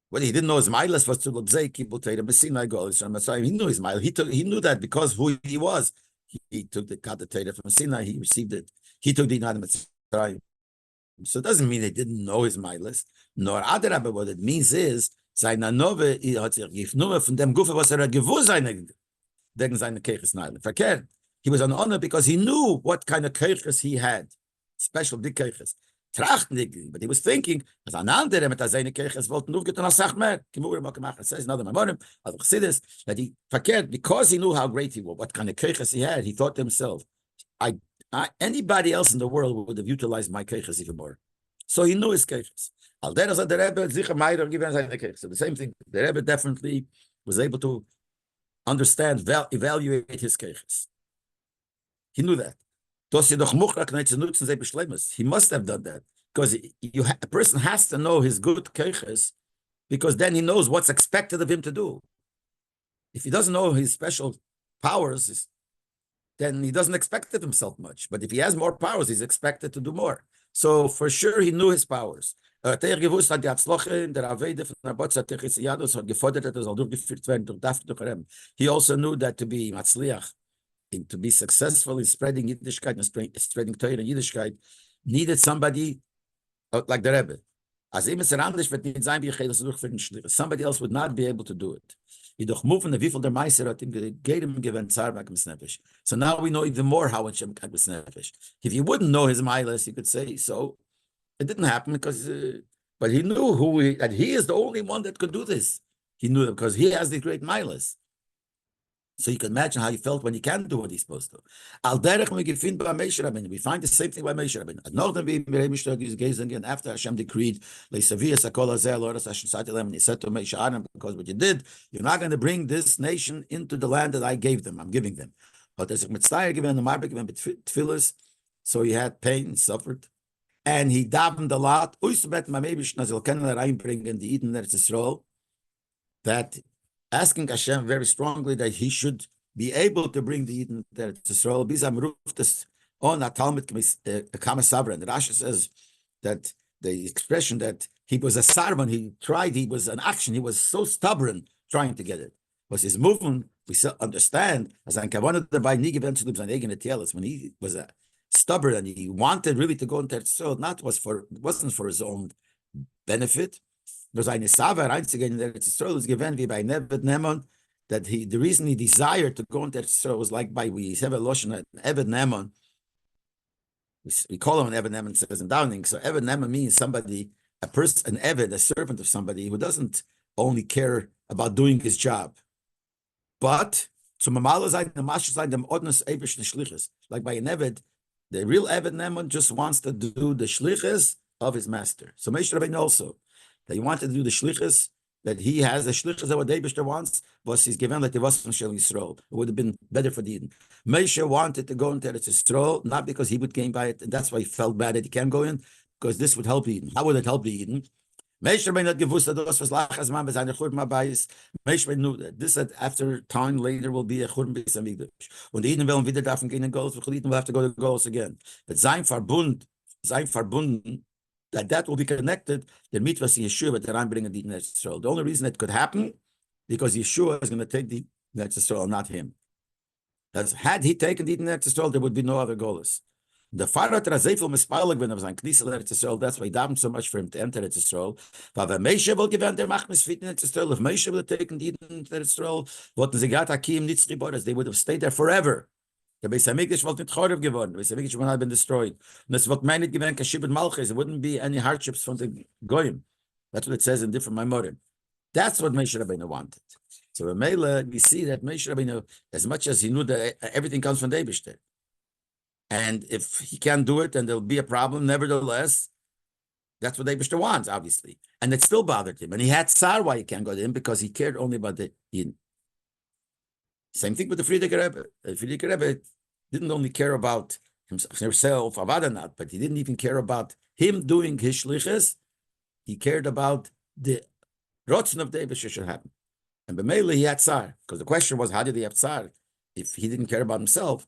What he didn't know his Meiles was to Lobzei Kibbutz Torah B'Sinai Golis Shem Mitzrayim. He knew his Meiles. He knew that because who he was. He took the Torah from Sinai. He received it. He took the Inad Mitzrayim. So it doesn't mean he didn't know his Meiles. Nor Adarabba, what it means is, seine Nove hat sich gefnommen von dem Gufe, was gewusst wegen seiner Keiches Neile. Verkehrt. He was an honor because he knew what kind of Keiches he had. Special big Keiches. But he was thinking, as an andere mit seine Keiches wollten aufgetan als sagt mehr. It says another Mamorim, also Chassidus, that he verkehrt, because he knew how great he was, what kind of Keiches he had, he thought to himself, anybody else in the world would have utilized my Keiches even more. So he knew his Keiches. So the same thing, the Rebbe definitely was able to understand, evaluate his Keiches. He knew that. He must have done that, because a person has to know his good Keiches, because then he knows what's expected of him to do. If he doesn't know his special powers, then he doesn't expect of himself much. But if he has more powers, he's expected to do more. So for sure, he knew his powers. hat gewusst, hat die Atzloche in der Avede von der Botza Techisiadus hat gefordert, dass soll durchgeführt werden durch Rebbe. He also knew that to be Matzliach, to be successful in spreading Yiddishkeit and spreading Torah and Yiddishkeit, needed somebody like the Rebbe. As ihm es anders wird nicht sein, wie ich das durchführen schlicht. Somebody else would not be able to do it. Jedoch moving wie viel der Meister hat ihm gegeben given Zarvak Nefesh. So now we know even more how much Nefesh. If you wouldn't know his milas, you could say so. It didn't happen because, but he knew that he is the only one that could do this. He knew it because he has the great milas. So you can imagine how he felt when he can't do what he's supposed to. Al derech we find by Moshe Rabbeinu. We find the same thing by Moshe Rabbeinu. And after Hashem decreed, and he said to Moshe Aaron, because what you did, you're not going to bring this nation into the land that I gave them. I'm giving them. But there's a mitzvah given the Marbek given tefillas, so he had pain, suffered, and he davened a lot. That asking Hashem very strongly that he should be able to bring the Eden to Israel. On a Talmud Kamasavra. The Rashi says that the expression that he was a sarvan, he tried, he was an action, he was so stubborn trying to get it. Was his movement, we understand, as ein Kavanah dabei nie gewöhnt zu sein eigenes Tielis, when he was stubborn and he wanted really to go into Israel, it wasn't for his own benefit. Was eine Sava reinzugehen in Eretz Yisrael is given wie by Neved Nemon, that the reason he desired to go into Eretz Yisrael was like by we have a lotion Eved Nemon. We call him an Eved Nemon, says in Downing. So Eved Nemon means somebody, a person, an Eved, a servant of somebody who doesn't only care about doing his job, but to Mamala sein, the Mash sein, dem Ordnus Evish Shlichus. Like by an Eved, the real Eved Nemon just wants to do the Shlichus of his master. So Moshe Rabbeinu also, that he wanted to do the shlichus, that he has the shlichus that what Eibishter wants, was he's given like the Vasam Shel Yisrael. It would have been better for the Eden. Moshe wanted to go into Eretz Yisrael, not because he would gain by it, and that's why he felt bad that he can't go in, because this would help Eden. How would it help the Eden? Moshe Rabbeinu had gewusst that das was lachas man beseine churma bayis. Moshe Rabbeinu knew that this that after time later will be a churma bayis amigdash. When the Eden will wieder darfen gehen in Golos, the Eden will have to go to Golos again. But sein verbunden, that will be connected, the mitzvah Yeshua that I'm bringing the Eretz Yisrael. The only reason it could happen, because Yeshua is going to take the Eretz Yisrael, not him. That's, had he taken the Eretz Yisrael, there would be no other goals. The Farat Razefil Mispalig when I was on Knisel Eretz Yisrael, that's why he davened so much for him to enter Eretz Yisrael. But when Moshe will give him their machmas fit in Eretz Yisrael, if Moshe would have taken the Eretz Yisrael, what the Zegat Hakim Nitzri Boras, they would have stayed there forever. The Beis Hamikdash was not chorev geworden. The Beis Hamikdash would not have been destroyed. And this what made it given Kashib and Malchus. There wouldn't be any hardships from the Goyim. That's what it says in different Maimorim. That's what Moshe Rabbeinu wanted. So in Mela, we see that Moshe Rabbeinu, as much as he knew that everything comes from the Eibishter, and if he can't do it, then there'll be a problem. Nevertheless, that's what the Eibishter wants, obviously. And it still bothered him. And he had tsar why he can't go to him, because he cared only about the Yin. Same thing with the Frierdiker Rebbe. The Frierdiker Rebbe didn't only care about himself, Avadanat, but he didn't even care about him doing his shlichus. He cared about the rotzen of the Eibishter should happen. And b'meila he had tsar, because the question was, how did he have tsar if he didn't care about himself?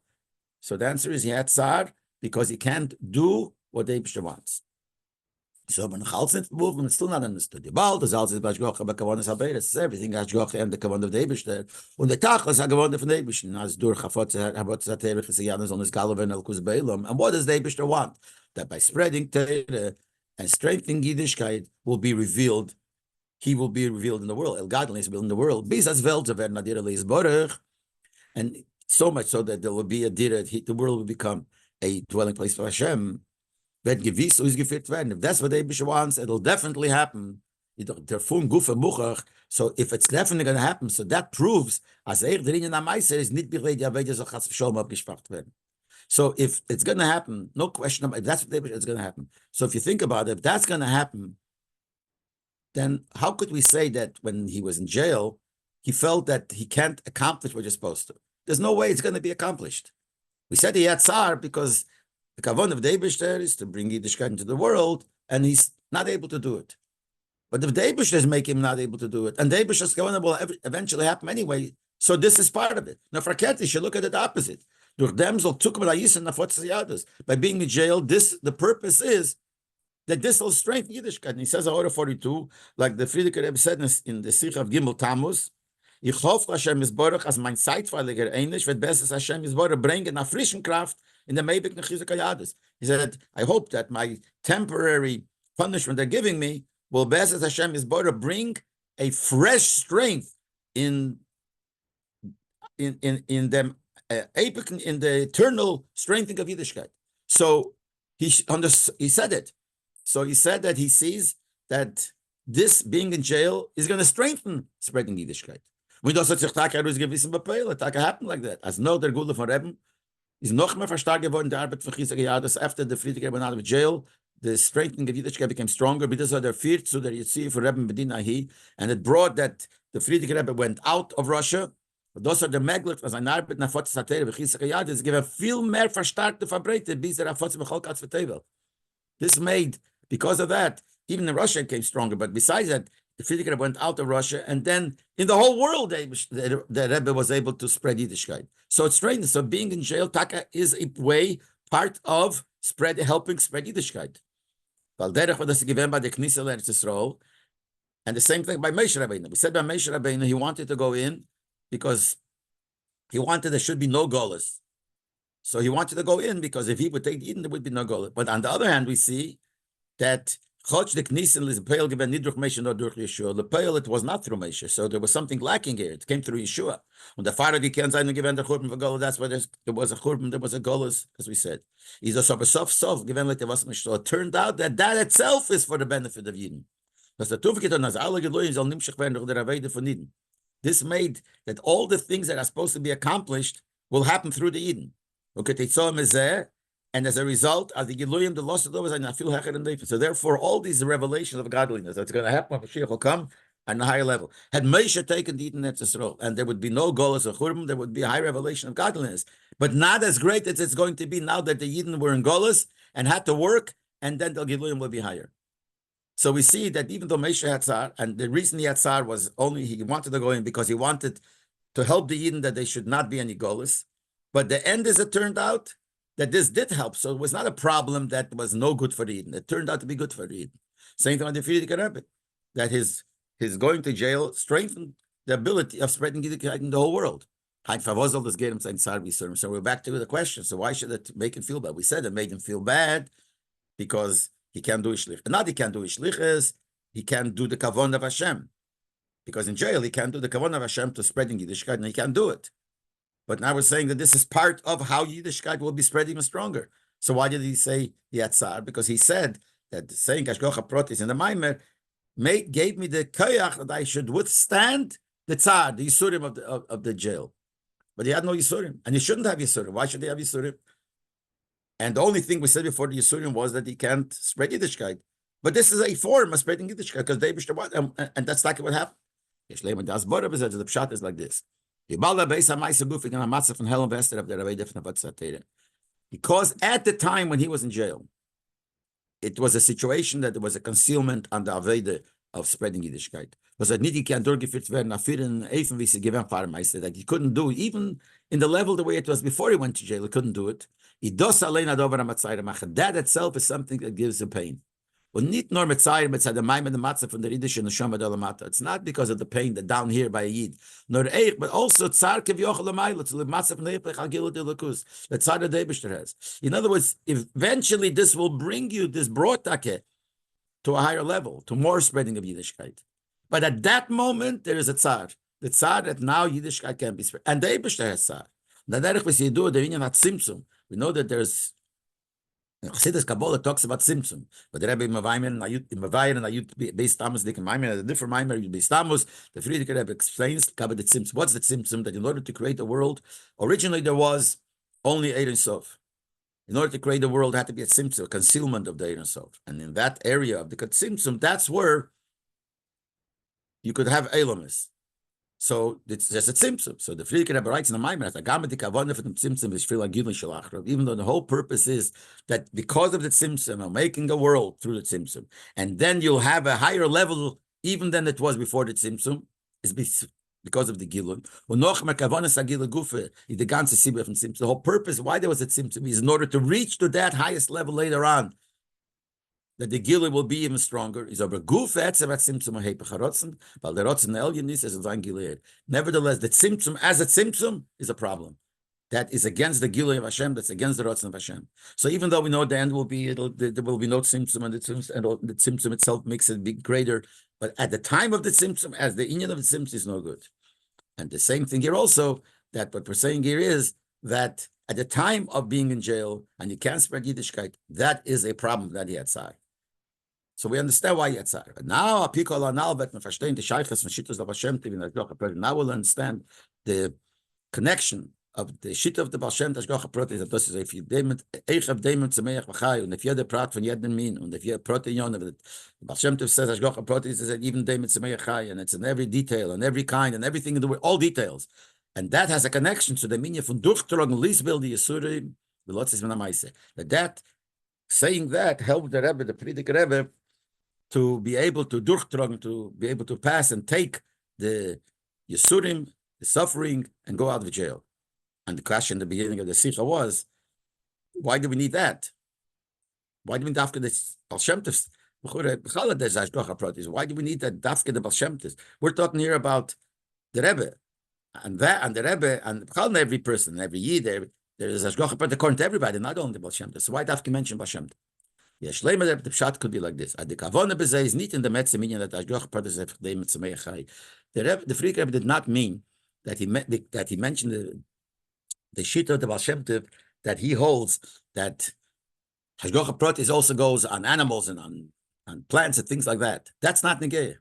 So the answer is he had tsar because he can't do what the Eibishter wants. So when the movement is still not understood. The Baal, the Zalz is Bashgocha, but Kavanas Haberes, everything Hashgocha and the Kavan of the Eibishter. And the Tachas Hagavon from the Eibishter. As Dur Chafot Habotzatevich Siyanas on his Galavan El Kuz Beilam. And what does the Eibishter want? That by spreading Torah and strengthening Yiddishkeit will be revealed. He will be revealed in the world. El Gadol is revealed in the world. Bisas Veltaver Nadir Leis Borech. And so much so that there will be a Dira, the world will become a dwelling place for Hashem. If that's what the Eibishter wants, it'll definitely happen. So if it's definitely going to happen, so that proves as is so if it's going to happen, no question about it, that's what it's going to happen. So if you think about it, if that's going to happen, then how could we say that when he was in jail, he felt that he can't accomplish what you're supposed to? There's no way it's going to be accomplished. We said he had tsar because the kavan of the Eibishter is to bring Yiddishkeit into the world, and he's not able to do it. But if the Eibishter make him not able to do it, and the Eibishter's kavan will eventually happen anyway, so this is part of it. Now, for Keti, you should look at it opposite. By being in jail, the purpose is that this will strengthen Yiddishkeit. And he says, order 42, like the Friedrich Rebbe said in the Sikh of Gimel Tamuz, ich hoffe, Hashem Yisborach, als mein zeitweiliger Einisch, wird besser Hashem Yisborach bringen nach frischen Kraft in the Meibik Nechizuk Hayadis. He said, I hope that my temporary punishment they're giving me will besser Hashem Yisborach bring a fresh strength in them in the eternal strengthening of Yiddishkeit. So he said it. So he said that he sees that this being in jail is going to strengthen spreading Yiddishkeit. We don't such a gewissen Befehl. It happened like that. As no der Gule von Reben is noch mehr verstärkt geworden, der Arbeit von Chizak Yadis after the Friedrich Rebbe out of jail. The strengthening of Yiddishkeit became stronger because of their fear to the Yitzhi for Rebbe Medina he, and it brought that the Friedrich Rebbe went out of Russia. Those are the Meglit, was ein Arbeit nach Fotis Hatere, wie Chizak Yadis, given viel mehr verstärkte verbreitet, bis der Fotis Becholkatz Vertevel. This made, because of that, even in Russia it came stronger. But besides that, the Friedrich Rebbe went out of Russia, and then in the whole world, the Rebbe was able to spread Yiddishkeit. So it's strange. So being in jail, Taka is a way, part of helping spread Yiddishkeit. Weil derech was given by the Knesset Eretz Yisrael, and the same thing by Moshe Rabbeinu. We said by Moshe Rabbeinu he wanted to go in because he wanted there should be no golas. So he wanted to go in because if he would take Eden, there would be no golas. But on the other hand, we see that Chotch the Knesset is Peil given Nidruch Moshe not durch Yeshua. The Peil it was not through Moshe, so there was something lacking here. It came through Yeshua. When the Father can't sign given the Churban for golas, that's why there was a Churban, there was a golas, as we said. He's a sof given like there wasn't. So it turned out that itself is for the benefit of Eden. Because the Tuvkit on alle Geloyim soll nimshach werden durch der Avede von Eden. This made that all the things that are supposed to be accomplished will happen through the Eden. And as a result, as the Giluyim, the loss of those, I feel hecher and deif. So therefore, all these revelations of godliness that's going to happen when Mashiach will come on a higher level. Had Moshe taken the Eden Eretz Yisrael, and there would be no golas or churban, there would be a high revelation of godliness, but not as great as it's going to be now that the Eden were in golas and had to work, and then the Giluyim will be higher. So we see that even though Moshe had tzar, and the reason he had tzar was only he wanted to go in because he wanted to help the Eden that they should not be any golas, but the end is it turned out that this did help. So it was not a problem that was no good for the Eden. It turned out to be good for the Eden. Same thing on the Friedrich Rebbe, that his going to jail strengthened the ability of spreading Yiddishkeit in the whole world. So we're back to the question. So why should it make him feel bad? We said it made him feel bad because he can't do Ishlich. Not he can't do Ishliches, he can't do the Kavon of Hashem. Because in jail, he can't do the Kavon of Hashem to spreading Yiddishkeit, and he can't do it. But now we're saying that this is part of how Yiddishkeit will be spread even stronger. So why did he say Yatzar? Because he said that saying Hashgacha Protis in the Maimer gave me the koyach that I should withstand the tzar, the Yisurim of the jail. But he had no Yisurim, and he shouldn't have Yisurim. Why should he have Yisurim? And the only thing we said before the Yisurim was that he can't spread Yiddishkeit. But this is a form of spreading Yiddishkeit because they and that's like what happened. The pshat is like this. Because at the time when he was in jail, it was a situation that there was a concealment on the Aveda of spreading Yiddishkeit. Was that he can't durchgeführt werden, even wie sie given Fahrmeister, that he couldn't do it, even in the level the way it was before he went to jail, he couldn't do it. That itself is something that gives him pain. Und nicht nur mit Zeit, mit der Maim und der Matze von der Yiddische Neshama Dalamata. It's not because of the pain that down here by a Yid. Nor eich, but also Tzar Kevyoch Lamaila, to the Matze von der Eipech Agilu de Lakus. The Tzar that Eibishter has. In other words, eventually this will bring you, this brotake, to a higher level, to more spreading of Yiddishkeit. But at that moment, there is a Tzar. The Tzar that now Yiddishkeit can be spread. And the Eibishter has Tzar. We know that there's Chassidus Kabbalah talks about Tzimtzum, but the Rabbi in Mavaymer and Ayut Beis Tamuz, Dik and Maimer, the different Maimer, Beis Tamuz, the Friedrich Rebbe explains Kabbalah the Tzimtzum. What's the Tzimtzum? That in order to create the world, originally there was only Ein Sof. In order to create the world, there had to be a Tzimtzum, a concealment of the Ein Sof. And in that area of the Tzimtzum, that's where you could have Elamis. So it's just a tzimtzum. So the Friedrich Rebbe writes in the Maimer, even though the whole purpose is that because of the tzimtzum, I'm making a world through the tzimtzum, and then you'll have a higher level even than it was before the tzimtzum, is because of the gilun. The whole purpose why there was a tzimtzum is in order to reach to that highest level later on. that the Gile will be even stronger. Is aber Guf Etzem at Tzimtzum Hepech HaRotzen, weil der Rotzen Elyon is ein Gilead. Nevertheless, the Tzimtzum as a Tzimtzum is a problem. That is against the Gile of Hashem, that's against the Rotzen of Hashem. So even though we know the end will be, there will be no Tzimtzum, and the Tzimtzum itself makes it be greater, but at the time of the Tzimtzum, as the Inyan of the Tzimtzum is no good. And the same thing here also, that what we're saying here is that at the time of being in jail, and you can't spread Yiddishkeit, that is a problem that he had side. So we understand why he had side. But now, now we'll understand the connection of the shit of the Baal Shem Tashgocha Prote, that this is if you Eichav Demon Tzemeach V'chai, and if you had the Prat von Jeden Min, and if you have Prote Yon, the Baal Shem Tov says Tashgocha Prote is even Demon Tzemeach Chai, and it's in every detail, and every kind, and everything in the world, all details. And that has a connection to the meaning von Durchtrog and Lisbil, the Yisurim, the Lotzis Menamaise. That saying that helped the Rebbe, the Frierdiker Rebbe, to be able to Durchtrog, to be able to pass and take the Yisurim, the suffering, and go out of jail. And the question in the beginning of the Sikha was, why do we need that? Why do we need after this Baal Shem Tov? Why do we need that dafke the Baal Shem Tov? We're talking here about the Rebbe, and the Rebbe, and every person, every year there is Ashgocha Prot according to everybody, not only the Baal Shem Tov. So why dafke mention Baal Shem Tov? Yes, the pshat could be like this. The kavona bezeh is not in the metzim meaning that Ashgocha Prot is the Mitzvah Chai. The Frierdiker Rebbe did not mean that he mentioned the shita of the Baal Shem Tov, that he holds that Hashgocha Protis also goes on animals and on plants and things like that. That's not Negeya.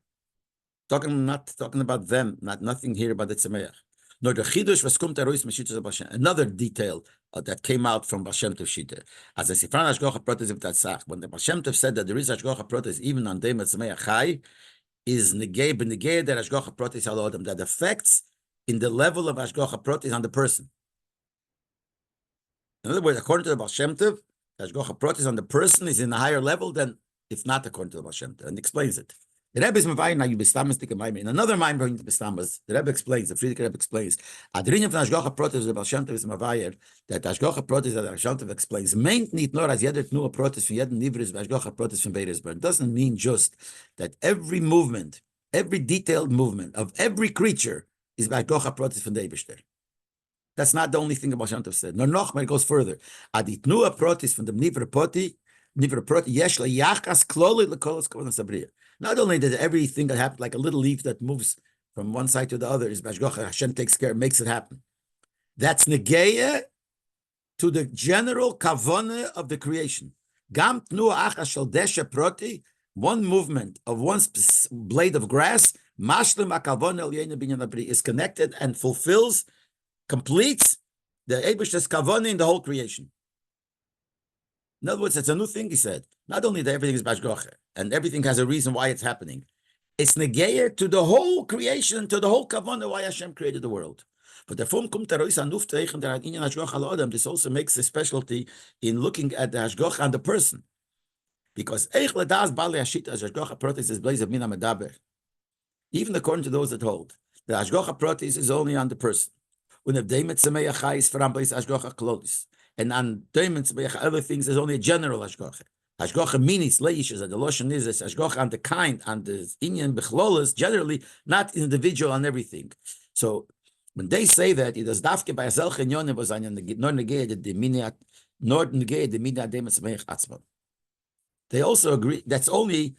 Not talking about them, nothing here about the Tzemeach. Nor the Chidush was kum terois meshitas Baal Shem. Another detail that came out from Baal Shem Tov shita. As a Sifran Hashgocha Protis of Tatzach, when the Baal Shem Tov said that there is Hashgocha Protis even on Dema Tzemeach Chai, is Negeya b'Negeya that Hashgocha Protis al Adam, that affects in the level of Hashgocha Protis on the person. In other words, according to the Baal Shem Tov, Hashgocha Protis on the person is in a higher level than if not according to the Baal Shem Tov, and explains it. The Rebbe is mevayim now you bestamas tik maimer. In another maimer in the bestamas, the Rebbe explains, the Frierdiker Rebbe explains, Adrinim from Hashgocha Protis the Baal Shem Tov is mevayir that Hashgocha Protis that the Baal Shem Tov explains meint nicht nur as jeder tnua Protis von jeden Nivris Hashgocha Protis von Beresberg. It doesn't mean just that every movement, every detailed movement of every creature is Hashgocha Protis von Deibishter. That's not the only thing about Shem Tov said. No, but it goes further. Aditnua Protis from the Nivra Proti, Yesh Yachas Kloli Lekolos Kovanas Sabriya. Not only that everything that happens, like a little leaf that moves from one side to the other, is Bashgocha, Hashem takes care, makes it happen. That's Negeya to the general Kavona of the creation. Gam Tnua Achas Shel Desha Proti, one movement of one blade of grass, Mashlim HaKavona El Yeina Binyan Abri, is connected and fulfills, completes the Eibishter's Kavona in the whole creation. In other words, it's a new thing, he said. Not only that everything is Bashgocha, and everything has a reason why it's happening. It's Negeya to the whole creation, to the whole Kavona, why Hashem created the world. But this also makes a specialty in looking at the Hashgocha and the person. Because even according to those that hold, the Hashgocha Protis is only on the person. And on other things, there's only a general Hashgocha. Hashgocha minis leishes, and the lotion is Hashgocha on the kind, on the inyan bechlolas, generally not individual on everything. So when they say that it is dafke by Azel Chenyonim was on nor negate the miniat, nor negate the miniat demas meich atzman. They also agree that's only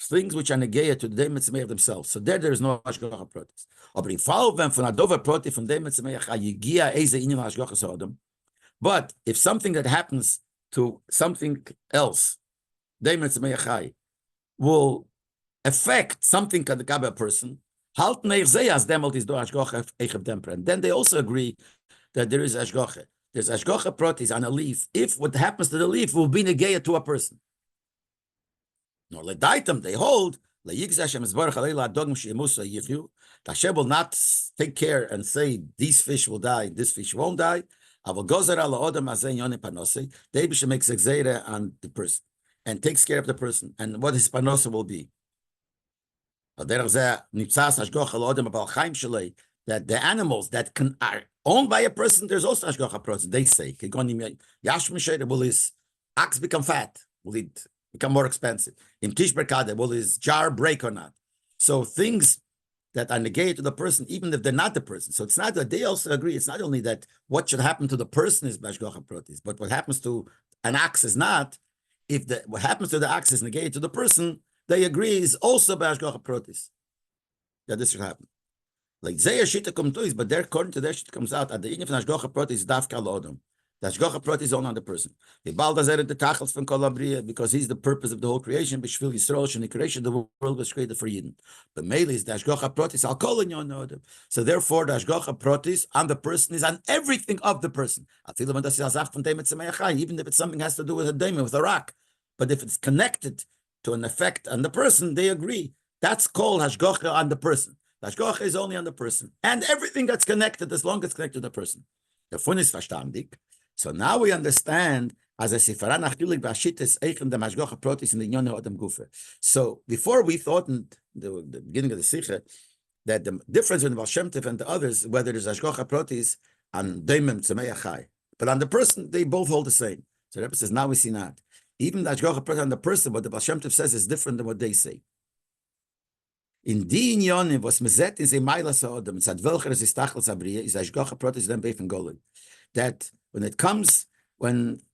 things which are negate to the demas meich themselves. So there is no Hashgocha Protis. Aber in fall when von Adova Proti from demas meich ayigia eze inyan Hashgocha sodom. But if something that happens to something else, will affect something at the Gaba person, and then they also agree that there is Ashgocha. There's Ashgocha Protis on a leaf. If what happens to the leaf will be negaya to a person. No, Ledaitam, they hold, Hashem will not take care and say, these fish will die, this fish won't die. The Abisha makes exera on the person and takes care of the person and what his panosa will be. That the animals that are owned by a person, there's also Hashgocha Protis. They say, will his ox become fat? Will it become more expensive. In Tish Berkade, will his jar break or not? So things that are negated to the person, even if they're not the person. So it's not that they also agree. It's not only that what should happen to the person is b'hashgacha pratis, but what happens to an ox is not. If what happens to the ox is negated to the person, they agree is also b'hashgacha pratis. That this should happen. Like Zeya Shita comes to, but there, according to their shit comes out at the Indian of Hashgacha Pratis is Dafka Lodom. The Hashgacha Pratis is only on the person. The Baal does the Tachels from Kolabria because he's the purpose of the whole creation. B'shvil Yisrael, and the creation of the world was created for Yidden. But mainly is the Hashgacha Pratis al Kol Inyon Odom. So therefore, the Hashgacha Pratis on the person is on everything of the person. Even if it's something has to do with a daimon, with a rock, but if it's connected to an effect on the person, they agree. That's called Hashgacha on the person. The Hashgacha is only on the person. And everything that's connected, as long as it's connected to the person. The fun is verstandig. So now we understand, as a Sifaran Achilik B'Ashites Eichem the Hashgacha Protis in the Inyon Adam Gufe. So before we thought in the beginning of the Sikha, that the difference between Baal Shem Tov and the others, whether there's Hashgacha Protis and Daimim Tzemei Achai. But on the person, they both hold the same. So the Rebbe says, now we see not. Even the Hashgacha Protis on the person, what the Baal Shem Tov says is different than what they say. In die Inyonim, was mezet in ze Maila Sa'odam, it's at welcher is Tachlis Abriya, is Hashgacha Protis then Beif and Golem. That when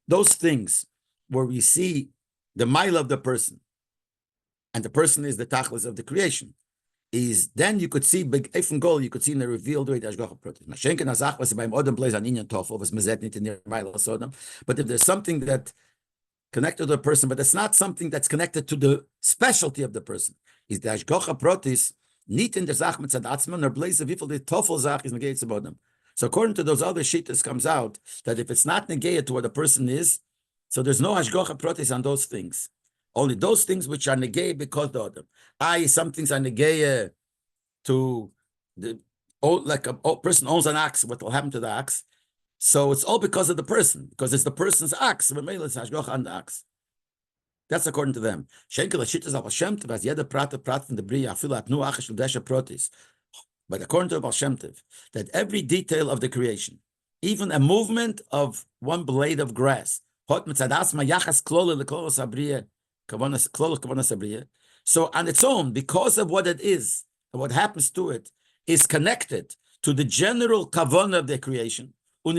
those things where we see the Maila of the person, and the person is the Tachlis of the creation, is then you could see big Eif and Golem, you could see in the revealed way the Hashgacha Protis. Mashenken Azach was beim Odom plays an Inyan Tofel, was mezet nicht in der Maila Sa'odam. But if there's something that connected to the person, but it's not something that's connected to the specialty of the person, is the Hashgacha Protis nicht in der Sach mit Zadatzman or blaze of the Toffel Zach is negated about them. So according to those other shittas comes out that if it's not negated to what the person is, so there's no Hashgacha Protis on those things. Only those things which are negated because of them. Some things are negated to the like a person owns an ox, what will happen to the ox? So it's all because of the person, because it's the person's ox. It's Hashgacha on the ox. That's according to them. But according to Baal Shem Tov, that every detail of the creation, even a movement of one blade of grass, so on its own, because of what it is, and what happens to it, is connected to the general kavanah of the creation. And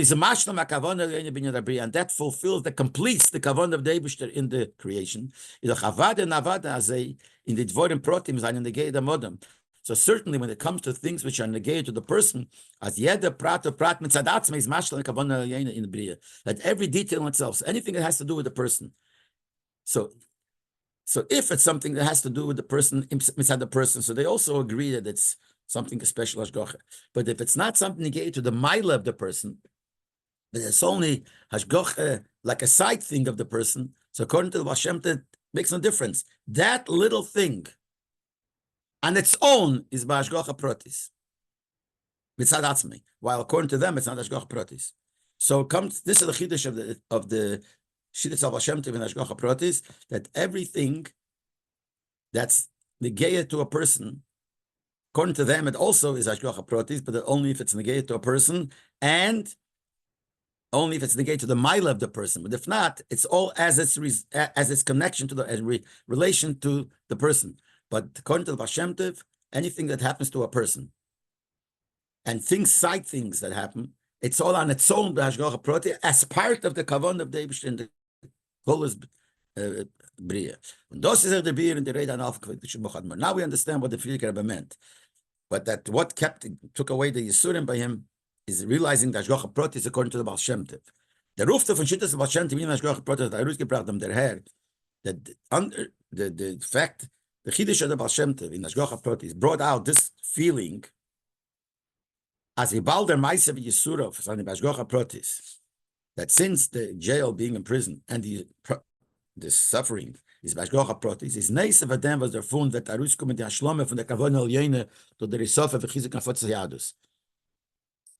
that fulfills, that completes the kavanah of the Eibishter in the creation. In the Dvorim Protim and in the Gei Modem. So certainly when it comes to things which are negated to the person, as jeder prat mitzadatzme is mashal kavanah in the bria, that every detail in itself, so anything that has to do with the person. So if it's something that has to do with the person, inside the person, so they also agree that it's something special hashgacha. But if it's not something negated to the mila of the person, but it's only hashgacha, like a side thing of the person, so according to the Baal Shem Tov, makes no difference. That little thing on its own is b'hashgacha pratis, mitzad atzmei. While according to them, it's not hashgacha pratis. So it comes. This is the chiddush of the shidduch of Baal Shem Tov and hashgacha pratis, that everything that's negated to a person, according to them, it also is hashgacha pratis, but only if it's negated to a person and only if it's negated to the mila of the person. But if not, it's all as its connection to the relation to the person. But according to the Baal Shem Tov, anything that happens to a person and side things that happen, it's all on its own, the Hashgacha Proti, as part of the kavanah of the Eibishter in the Kolos Bria. Now we understand what the Friedrich Rebbe meant. But that what took away the Yisurim by him is realizing that Hashgacha Proti is according to the Baal Shem Tov. The roof of Shittas Baal Shem Tov, Hashgacha Proti, that gebracht them their hair, that under the fact, the Chiddush of the Baal Shem Tov in Hashgacha Protis brought out this feeling as a Balder Meiser Yisurov on the Hashgacha Protis, that since the jail, being in prison, and the suffering is Hashgacha Protis, is nice of them was der Fund that Arus kommt die Ashlome von der Kavanah Alyene to the Risof of Chizik and Fotzah Yadus.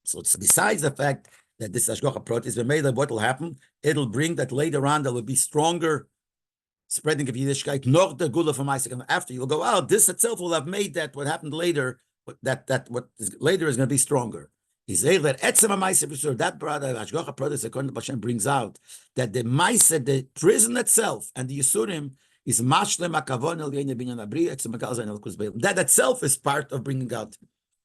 So it's besides the fact that this Hashgacha Protis, we made that what will happen, it'll bring that later on there will be stronger spreading of Yiddishkeit, nor the Gula from Isaac. And after you'll go out, this itself will have made that what happened later, that what is later is going to be stronger. He's saying that that brother, Hashgacha Protis, according to Hashem, brings out that the Maisa, the prison itself, and the Yisurim is mashlem hakavon el yene binyan abri, it's a megal zayin el kuz beil. That itself is part of bringing out,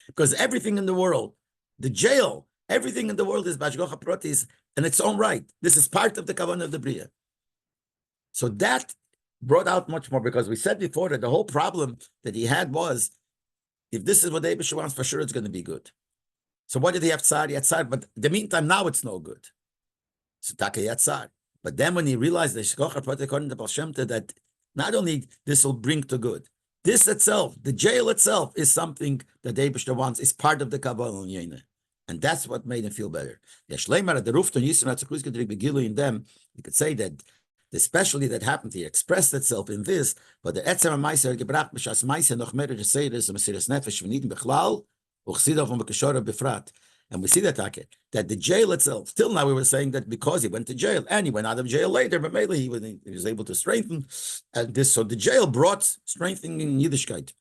because everything in the world, the jail, everything in the world is bashgocha protis in its own right. This is part of the kavanah of the bria. So that brought out much more, because we said before that the whole problem that he had was, if this is what Eibush wants, for sure it's going to be good. So what did he have tzar? He had tzar, but in the meantime, now it's no good. So Taka he had tzar. But then when he realized that not only this will bring to good, this itself, the jail itself, is something that Eibush wants, is part of the Kabbalah. And that's what made him feel better. In them, you could say that the specialty that happened here expressed itself in this, but the Etzem HaMaiser gebracht b'shas Maiser noch mehr Seides und Mesiras Nefesh v'niden b'chlal u'chsidav u'mekashora b'frat. And we see that the jail itself, till now we were saying that because he went to jail and he went out of jail later, but maybe he was able to strengthen this. So the jail brought strengthening in Yiddishkeit.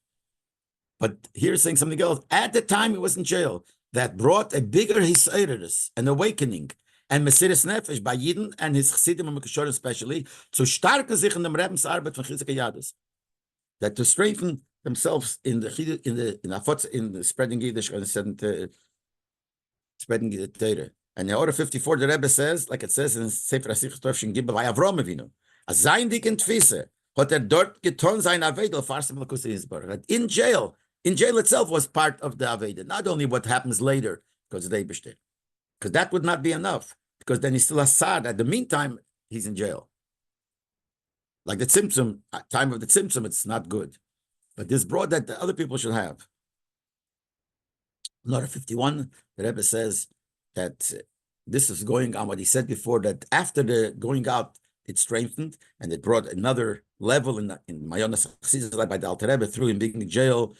But here's saying something else. At the time he was in jail, that brought a bigger hisayrus, an awakening, and Mesiras Nefesh by Yidden and his Chassidim and Mekashorim especially, to starken sich in dem Rebens Arbeit von Chizike Yadus, that to strengthen themselves in the spreading Yiddish and spreading the Torah. And in order 54, the Rebbe says, like it says in Sefer HaSichos Tovshin Gimel by Avram Avinu, as sein dik in Tfise, hat dort geton sein Avedel farsim lakus Yisbar. That in jail itself was part of the Avedel, not only what happens later, because they bested. Because that would not be enough, because then he still has Sad. At the meantime, he's in jail. Like the Tzimtzum, time of the Tzimtzum, it's not good. But this brought that the other people should have. Number 51, the Rebbe says that this is going on what he said before, that after the going out, it strengthened, and it brought another level in Mayonas Chassidus by the Alter Rebbe through him being in jail.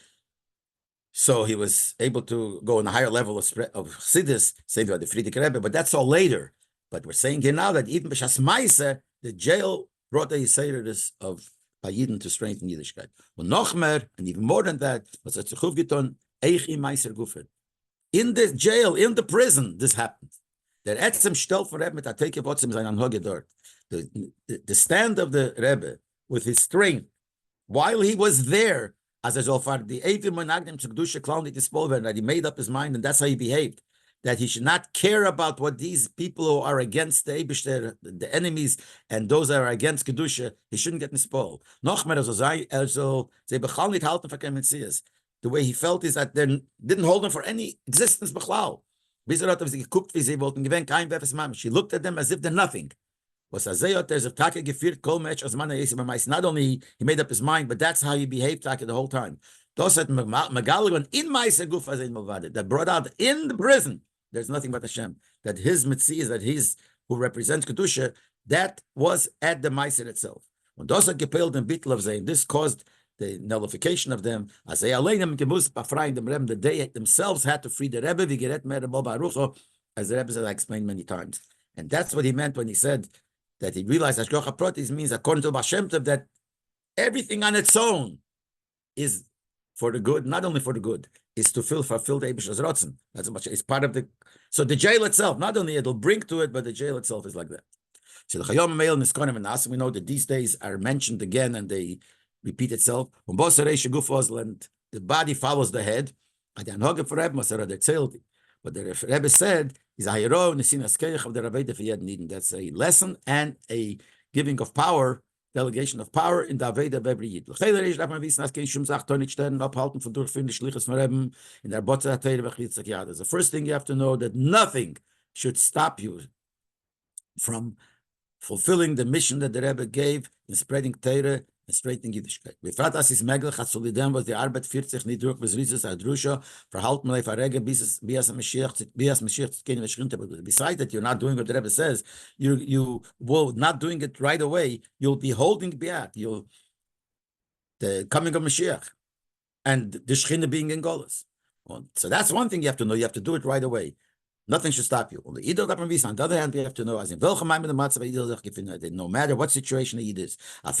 So he was able to go on a higher level of Chassidus, saying by the Frierdiker Rebbe, but that's all later. But we're saying here now that even b'shas Ma'aseh, the jail brought the Yisayridus of Yidden to strengthen Yiddishkeit. And noch mehr, and even more than that, was at Zuchuf geton, Eich im Meiser Gufer. In the jail, in the prison, this happened. Der Etzem stellt vor Rebbe mit der Teike Botzim sein Anhoge dort. The stand of the Rebbe with his strength, while he was there, as a Zofar, the Evim Menagdim to Kedusha Clown that he made up his mind, and that's how he behaved. That he should not care about what these people who are against the Eibishter, the enemies, and those that are against Kedusha, he shouldn't get mispoiled. The way he felt is that they didn't hold him for any existence. He looked at them as if they're nothing. Not only he made up his mind, but that's how he behaved the whole time. That brought out in the prison, there's nothing but Hashem. That his mitzvah, that his who represents Kedusha, that was at the Meiser itself. This caused the nullification of them. As they the they themselves had to free the Rebbe, as the Rebbe said, I explained many times. And that's what he meant when he said that he realized that Hashgacha Pratis means, according to Baal Shem Tov, that everything on its own is for the good, not only for the good, is to fulfill the Eibish's Rotzen. That's much. It's part of the. So the jail itself, not only it'll bring to it, but the jail itself is like that. So the Chayom Meil Niskonim and Asim, we know that these days are mentioned again and they repeat itself. And the body follows the head. But the Rebbe said is a hero Nesinas of the Rabbi Needing. That's a lesson and a giving of power, delegation of power in the Aveda of every Yid. The first thing you have to know that nothing should stop you from fulfilling the mission that the Rebbe gave in spreading Torah and straightening Yiddishkeit. Befrat as is Megel hat solidem was die Arbeit 40 nicht durch bis Rises Adrusha verhalten mal verrege bis Mashiach kein verschrinte. Besides that, you're not doing what the Rebbe says, you will not doing it right away, you'll be holding back the coming of Mashiach and the Shechina being in Golos. So that's one thing you have to know. You have to do it right away. Nothing should stop you. On the other hand, we have to know as in no matter what situation it is. That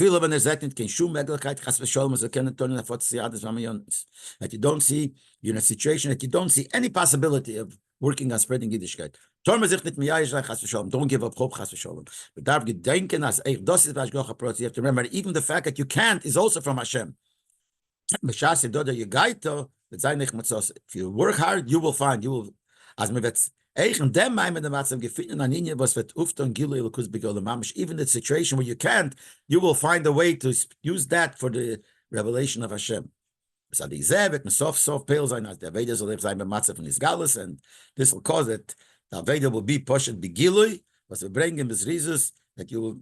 you don't see, you're in a situation that you don't see any possibility of working on spreading Yiddishkeit. Don't give up hope, chas v'sholom. But darf gedenken as eich das ist was Gott geprot. You have to remember, even the fact that you can't is also from Hashem. If you work hard, you will find. You will. As mir wird eichen dem mein mit dem Matzem gefunden an Linie, was wird oft und gilu elokus begol mamish. Even the situation where you can't, you will find a way to use that for the revelation of Hashem. So the Zevit and soft pale sein as the Veda soll sein beim Matzem von Isgalus, and this will cause it. The Veda will be pushed begilui, was we bring in this reasons that you will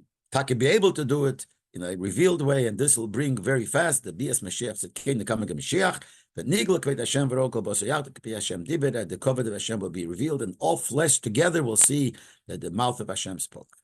be able to do it in a revealed way, and this will bring very fast the Bias Mashiach, the King, the coming of Mashiach. But Nigla Kved Hashem V'Rokol B'Soyat K'Pi Hashem Dibir, the covenant of Hashem will be revealed, and all flesh together will see that the mouth of Hashem spoke.